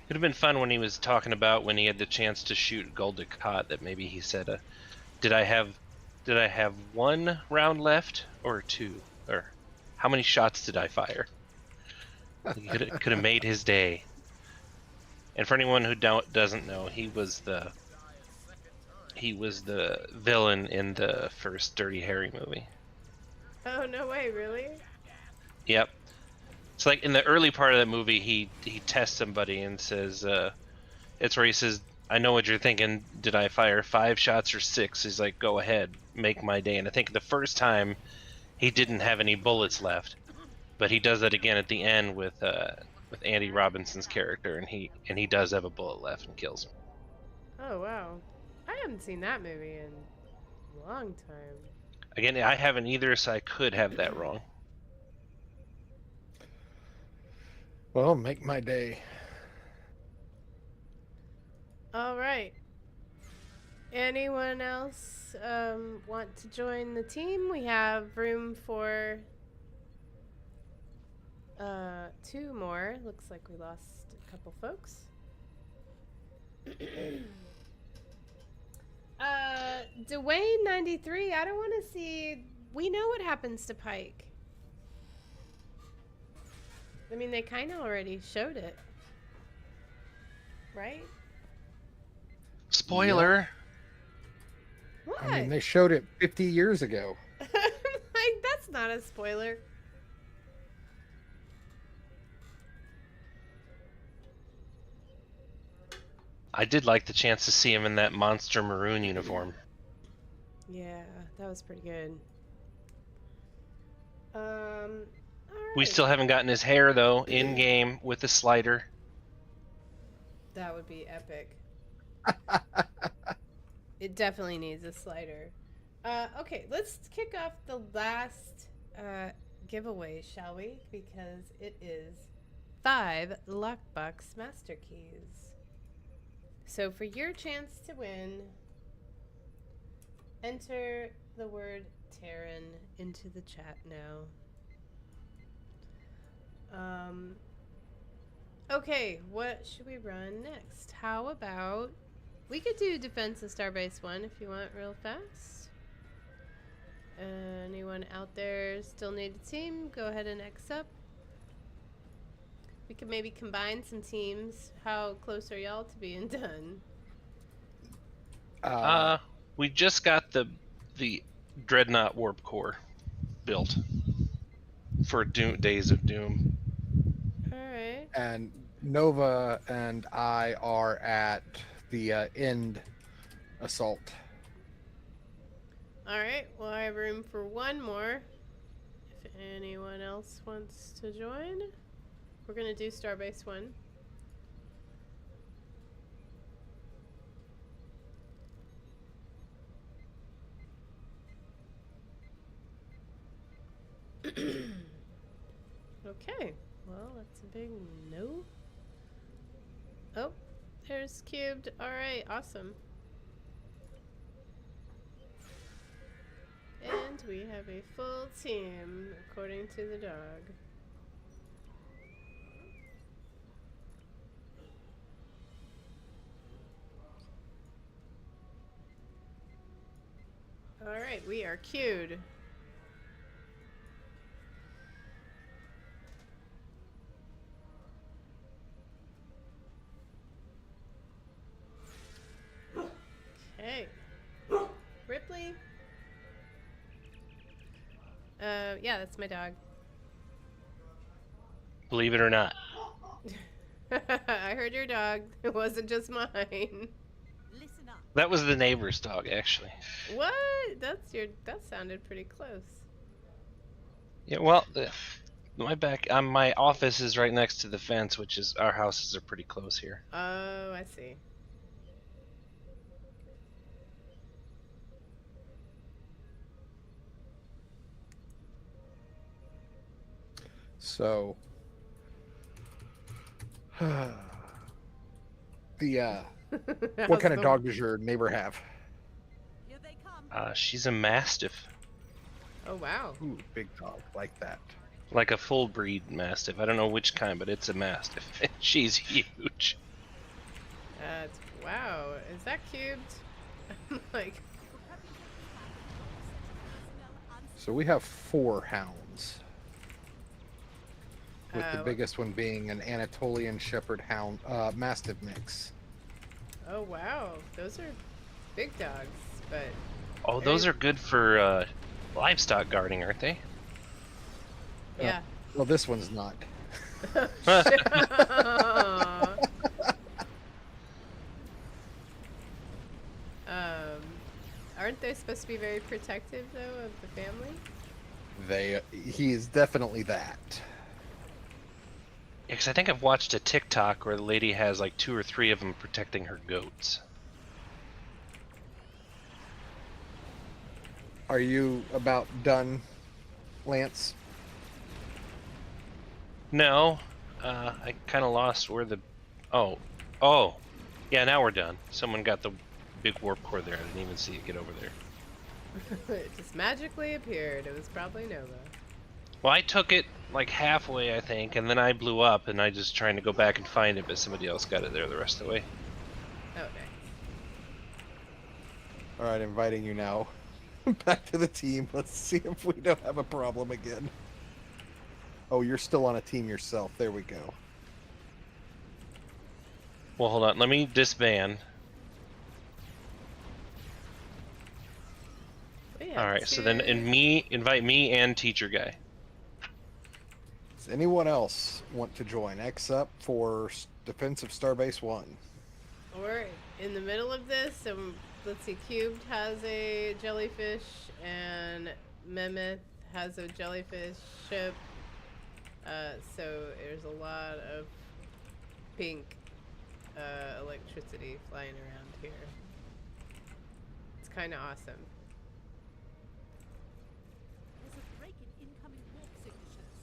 It would have been fun when he was talking about when he had the chance to shoot Gul Dukat, that maybe he said, did I have one round left or two? Or how many shots did I fire? He could have made his day. And for anyone who doesn't know, he was the villain in the first Dirty Harry movie. Oh, no way, really? Yep. It's like in the early part of that movie, he tests somebody and says, it's where he says, I know what you're thinking. Did I fire 5 shots or 6? He's like, go ahead, make my day. And I think the first time he didn't have any bullets left, but he does that again at the end with Andy Robinson's character, and he does have a bullet left and kills him. Oh, wow. I haven't seen that movie in a long time. Again, I haven't either, so I could have that wrong. Well, make my day. All right. Anyone else want to join the team? We have room for 2 more. Looks like we lost a couple folks. Dwayne93, I don't want to see... We know what happens to Pike. I mean, they kind of already showed it. Right? Spoiler! What? I mean, they showed it 50 years ago. Like, that's not a spoiler. I did like the chance to see him in that monster maroon uniform. Yeah, that was pretty good. All We right. still haven't gotten his hair, though, in-game with the slider. That would be epic. It definitely needs a slider. Okay, let's kick off the last giveaway, shall we? Because it is 5 lockbox master keys. So for your chance to win, enter the word Terran into the chat now. Okay, what should we run next? How about we could do Defense of Starbase 1 if you want real fast. Anyone out there still need a team? Go ahead and X up. We could maybe combine some teams. How close are y'all to being done? We just got the Dreadnought Warp Core built for Days of Doom. Alright. And Nova and I are at the end assault. Alright, well I have room for 1 more. If anyone else wants to join. We're gonna do Starbase 1. Okay, well, that's a big no. Oh, there's Cubed. Alright, awesome. And we have a full team, according to the dog. Alright, we are queued. Okay. Ripley? Yeah, that's my dog. Believe it or not. I heard your dog. It wasn't just mine. Listen up. That was the neighbor's dog, actually. What? That sounded pretty close. Yeah, well, my office is right next to the fence, which is our houses are pretty close here. Oh, I see. So, what kind of dog does your neighbor have? Here they come. She's a mastiff, Oh, wow. Ooh, big dog like that. like a full breed mastiff. I don't know which kind, but it's a mastiff. She's huge. Wow. Is that cubed? I'm like, So we have 4 hounds, with the Uh, biggest one being an Anatolian Shepherd Hound Mastiff mix. oh, wow. Those are big dogs, but Oh, those are good for livestock guarding, aren't they? yeah. Well, this one's not. Aren't they supposed to be very protective, though, of the family? He is definitely that. Yeah, 'cause I think I've watched a TikTok where the lady has like 2 or 3 of them protecting her goats. Are you about done, Lance? No, I kind of lost where the. Oh, yeah. Now we're done. Someone got the big warp core there. I didn't even see it get over there. It just magically appeared. It was probably Nova. Well, I took it like halfway, I think, and then I blew up, and I just trying to go back and find it, but somebody else got it there the rest of the way. Okay. All right, inviting you now back to the team. Let's see if we don't have a problem again. Oh, you're still on a team yourself. There we go. Well, hold on. Let me disband. We have All right. So then, invite me and teacher guy. Does anyone else want to join? X up for Defensive Starbase 1. We're in the middle of this, and let's see. Cubed has a jellyfish, and Memeth has a jellyfish ship. So there's a lot of pink electricity flying around here. It's kind of awesome. There's a break in incoming warp signatures.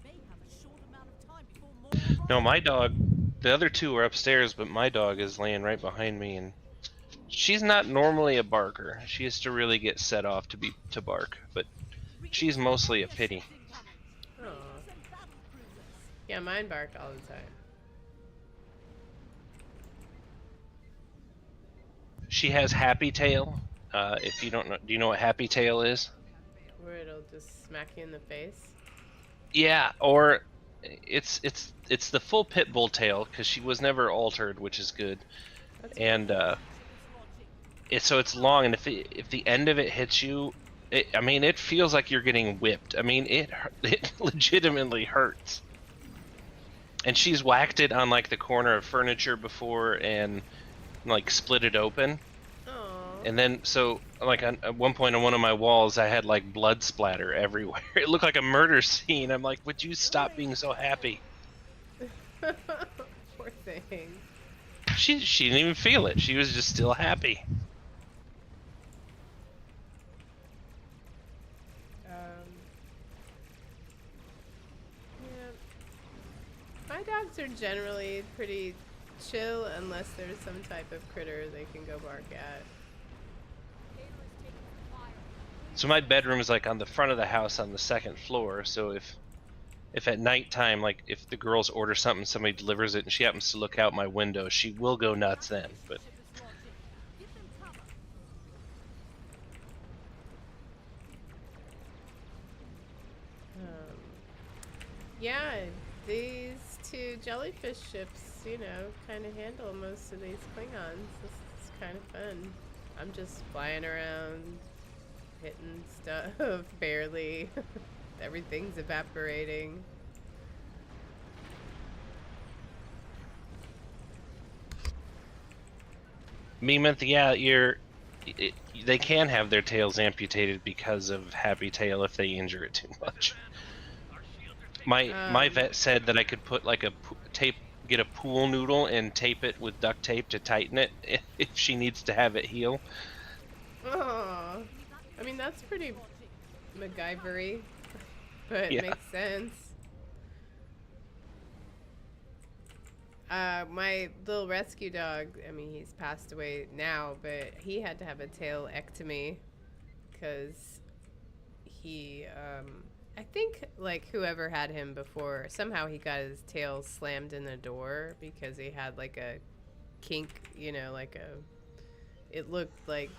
We may have a short amount of time before more. No, my dog. The other 2 are upstairs, but my dog is laying right behind me, and she's not normally a barker. She has to really get set off to bark, but she's mostly a pity. Oh. Yeah, mine bark all the time. She has Happy Tail. If you don't know, do you know what Happy Tail is? Where it'll just smack you in the face. Yeah, or it's the full pit bull tail because she was never altered, which is good. That's And so it's long, and if the end of it hits you, it feels like you're getting whipped. I mean, it legitimately hurts. And she's whacked it on like the corner of furniture before and like split it open. Aww. And then so like at one point on one of my walls, I had like blood splatter everywhere. It looked like a murder scene. I'm like, would you stop being so happy? Poor thing. She didn't even feel it. She was just still happy. My dogs are generally pretty chill unless there's some type of critter they can go bark at. So my bedroom is like on the front of the house on the second floor. So if at nighttime, like if the girls order something, somebody delivers it, and she happens to look out my window, she will go nuts then. But Yeah, these two jellyfish ships, you know, kind of handle most of these Klingons. This is kind of fun. I'm just flying around, hitting stuff, barely. Everything's evaporating. Meemith, yeah, they can have their tails amputated because of Happy Tail if they injure it too much. My vet said that I could put like get a pool noodle and tape it with duct tape to tighten it if she needs to have it heal. Oh, I mean, that's pretty MacGyver-y, but Yeah. it makes sense. My little rescue dog, I mean, he's passed away now, but he had to have a tail-ectomy because he, I think, like, whoever had him before, somehow he got his tail slammed in the door because he had, like, a kink, you know, like it looked like,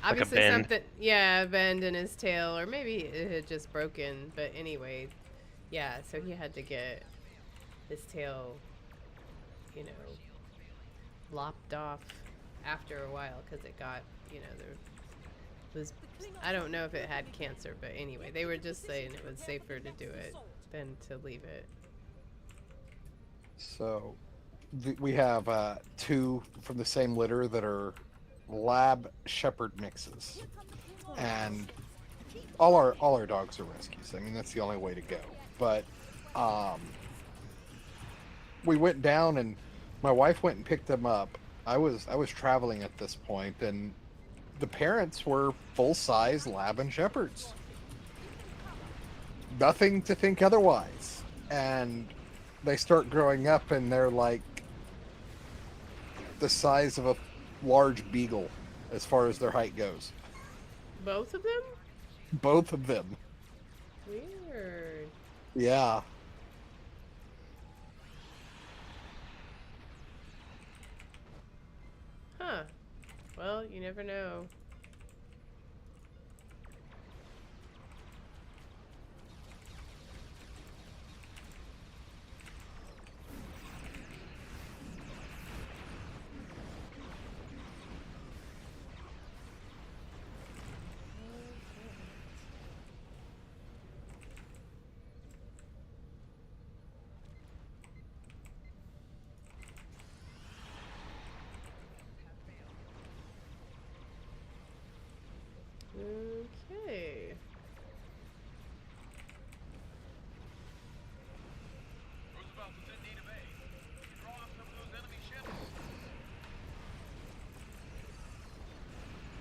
obviously bend. something, yeah, a bend in his tail, or maybe it had just broken, but anyway, yeah, so he had to get his tail, you know, lopped off after a while because it got, you know, there was, I don't know if it had cancer, but anyway, they were just saying it was safer to do it than to leave it. So we have two from the same litter that are lab shepherd mixes, and all our dogs are rescues. I mean, that's the only way to go. But we went down, and my wife went and picked them up. I was traveling at this point, and the parents were full-size lab and shepherds. Nothing to think otherwise. And they start growing up, and they're like the size of a large beagle as far as their height goes. Both of them? Both of them. Weird. Yeah. Huh. Well, you never know. Okay.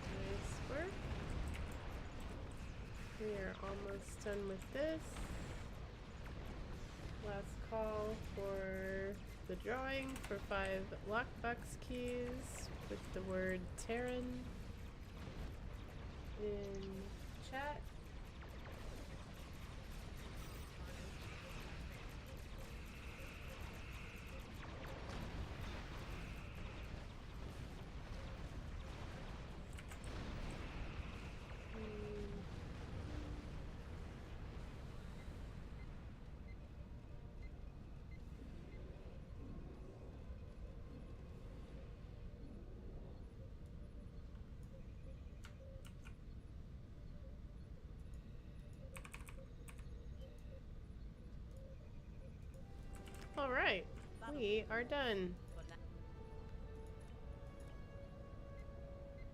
Nice work. We are almost done with this. Last call for the drawing for 5 lockbox keys with the word Terran in chat. All right, we are done.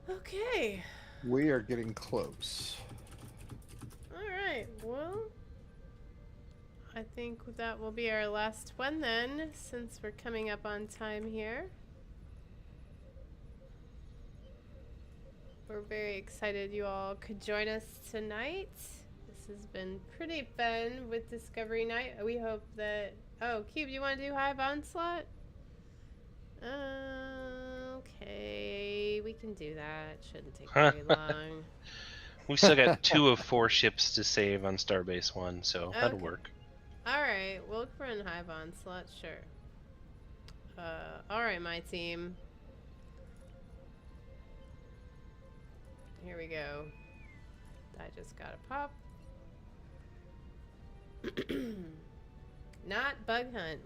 Okay. We are getting close. All right. Well, I think that will be our last one then, since we're coming up on time here. We're very excited you all could join us tonight. This has been pretty fun with Discovery Night. We hope that... Oh, Cube, you want to do Hive Onslaught? Okay, we can do that. Shouldn't take very long. We still got 2 of 4 ships to save on Starbase 1, so that'll Okay. work. Alright, we'll run Hive Onslaught, sure. Alright, my team. Here we go. I just gotta pop. Not bug hunt.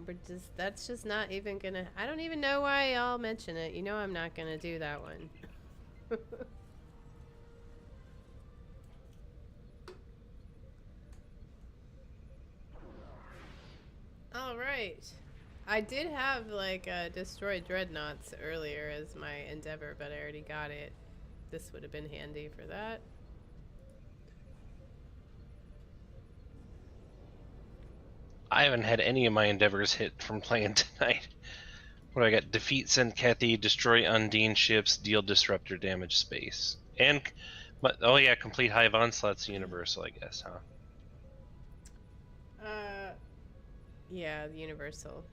That's just not even gonna... I don't even know why y'all mention it. You know I'm not gonna do that one. Alright. I did have, like, destroy dreadnoughts earlier as my endeavor, but I already got it. This would have been handy for that. I haven't had any of my endeavors hit from playing tonight. What do I got? Defeat Senkethy, destroy Undine ships, deal disruptor damage space. And, but, oh yeah, complete Hive Onslaught's universal, I guess, huh? Yeah, the universal.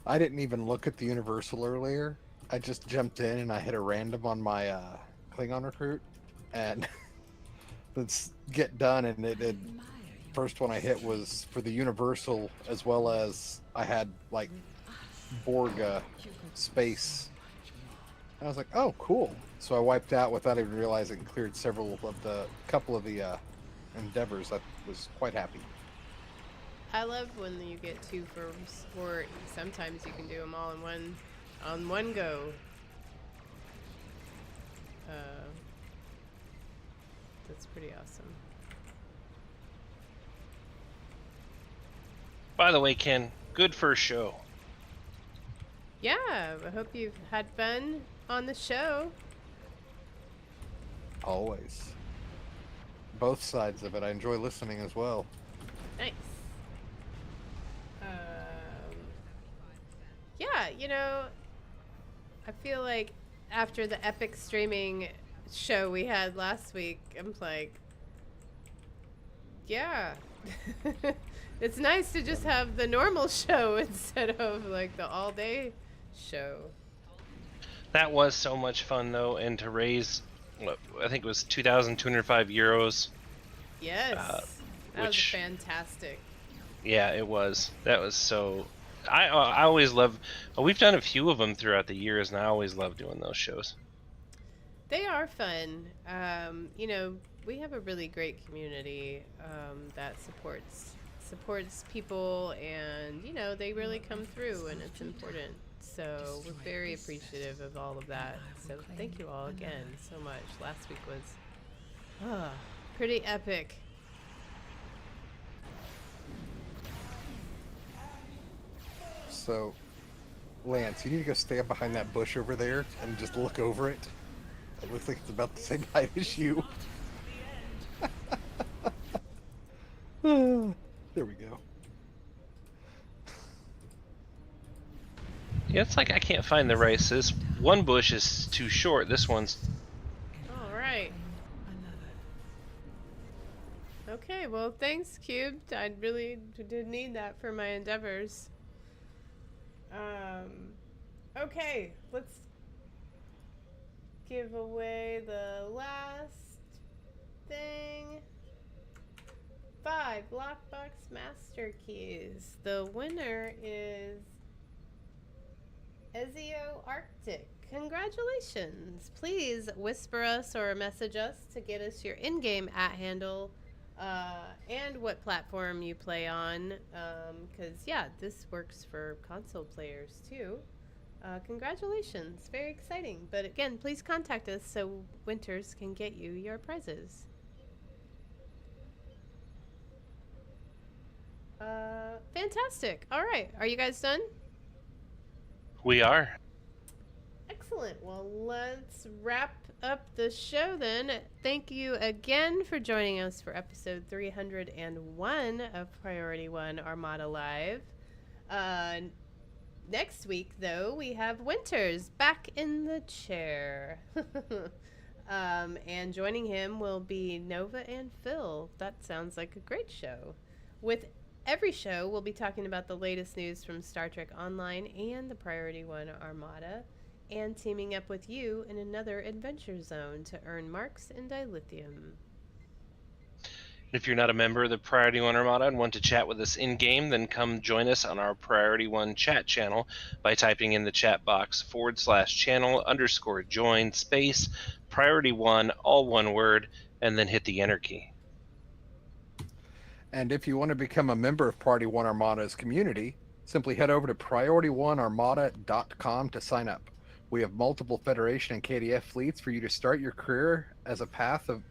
I didn't even look at the universal earlier. I just jumped in and I hit a random on my Klingon recruit, and let's get done. And it first one I hit was for the universal, as well as I had like Borg space. I was like, oh, cool. So I wiped out without even realizing, cleared couple of the endeavors. I was quite happy. I love when you get 2 firms, or sometimes you can do them all in one go. That's pretty awesome. By the way, Ken, good first show. Yeah, I hope you've had fun on the show. Always. Both sides of it. I enjoy listening as well. Nice. Yeah, you know, I feel like after the epic streaming show we had last week, I'm like, yeah. It's nice to just have the normal show instead of like the all-day show. That was so much fun, though, and to raise, what, I think it was 2,205 euros. Yes. That was which- fantastic. Yeah, it was. That was so... I always love... We've done a few of them throughout the years, and I always love doing those shows. They are fun. You know, we have a really great community that supports people, and you know, they really come through, and it's important. So we're very appreciative of all of that. So thank you all again so much. Last week was pretty epic. So, Lance, you need to go stand behind that bush over there and just look over it. It looks like it's about the same height as you. There we go. Yeah, it's like I can't find the right... This one bush is too short. This one's... All right. Okay, well, thanks, Cubed. I really did need that for my endeavors. Okay, let's give away the last thing. 5 lockbox master keys. The winner is Ezio Arctic. Congratulations. Please whisper us or message us to get us your in-game @handle and what platform you play on, because yeah, this works for console players too. Congratulations, very exciting. But again, please contact us so Winters can get you your prizes. Fantastic. All right, are you guys done? We are. Excellent. Well, let's wrap up the show then. Thank you again for joining us for episode 301 of Priority 1 Armada Live. Next week, though, we have Winters back in the chair. And joining him will be Nova and Phil. That sounds like a great show. With every show, we'll be talking about the latest news from Star Trek Online and the Priority 1 Armada, and teaming up with you in another adventure zone to earn marks and dilithium. If you're not a member of the Priority 1 Armada and want to chat with us in-game, then come join us on our Priority 1 chat channel by typing in the chat box /channel_join space Priority 1, all one word, and then hit the enter key. And if you want to become a member of Priority 1 Armada's community, simply head over to PriorityOneArmada.com to sign up. We have multiple Federation and KDF fleets for you to start your career as a path of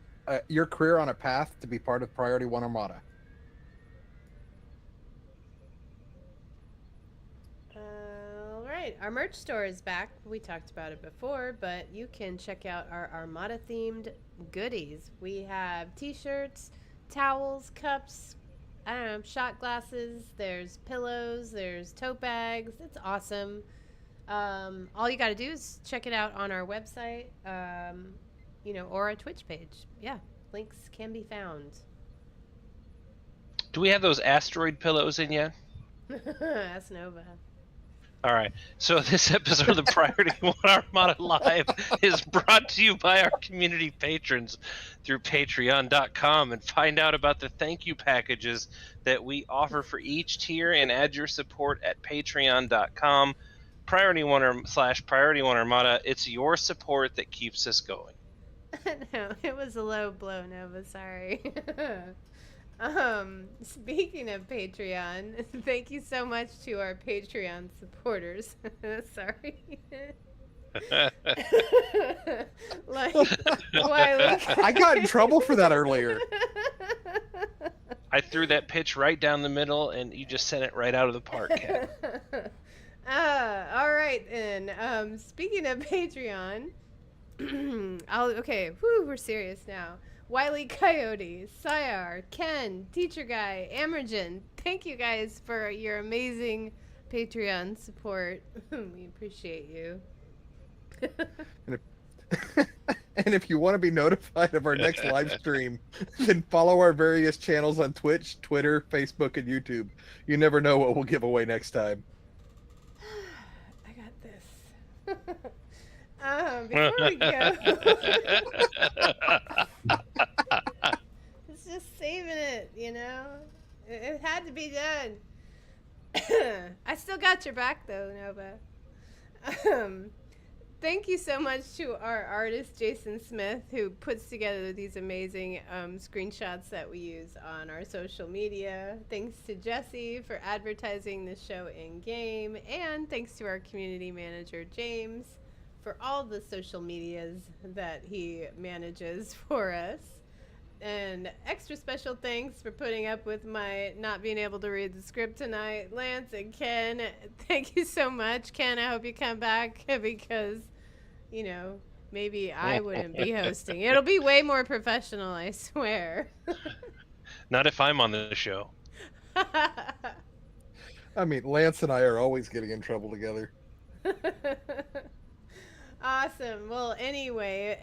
your career on a path to be part of Priority 1 Armada. All right, our merch store is back. We talked about it before, but you can check out our Armada themed goodies. We have t-shirts, towels, cups, I don't know, shot glasses, there's pillows, there's tote bags. It's awesome. All you got to do is check it out on our website, or our Twitch page. Yeah, links can be found. Do we have those asteroid pillows in yet? Ask Nova. All right. So this episode of the Priority 1 Armada Live is brought to you by our community patrons through patreon.com, and find out about the thank you packages that we offer for each tier and add your support at patreon.com. Priority 1 /Priority 1 Armada. It's your support that keeps us going. No, it was a low blow, Nova. Sorry. Speaking of Patreon, thank you so much to our Patreon supporters. Sorry. I got in trouble for that earlier. I threw that pitch right down the middle, and you just sent it right out of the park, Kat. All right, then. Speaking of Patreon, we're serious now. Wiley Coyote, Sayar, Ken, Teacher Guy, Amergen, thank you guys for your amazing Patreon support. We appreciate you. And if you want to be notified of our next live stream, then follow our various channels on Twitch, Twitter, Facebook, and YouTube. You never know what we'll give away next time. I got this. Before we go, it's just saving it, It had to be done. I still got your back, though, Nova. Thank you so much to our artist, Jason Smith, who puts together these amazing screenshots that we use on our social media. Thanks to Jesse for advertising the show in-game. And thanks to our community manager, James, for all the social medias that he manages for us. And extra special thanks for putting up with my not being able to read the script tonight, Lance and Ken. Thank you so much, Ken. I hope you come back because, maybe I wouldn't be hosting. It'll be way more professional, I swear. Not if I'm on the show. I mean, Lance and I are always getting in trouble together. Awesome. Well, anyway,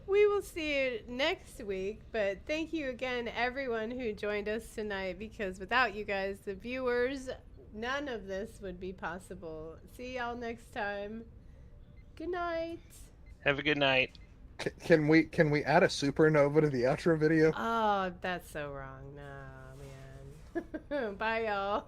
we will see you next week, but thank you again, everyone who joined us tonight, because without you guys, the viewers, none of this would be possible. See y'all next time. Good night. Have a good night. Can we add a supernova to the outro video? Oh, that's so wrong. No, man. Bye, y'all.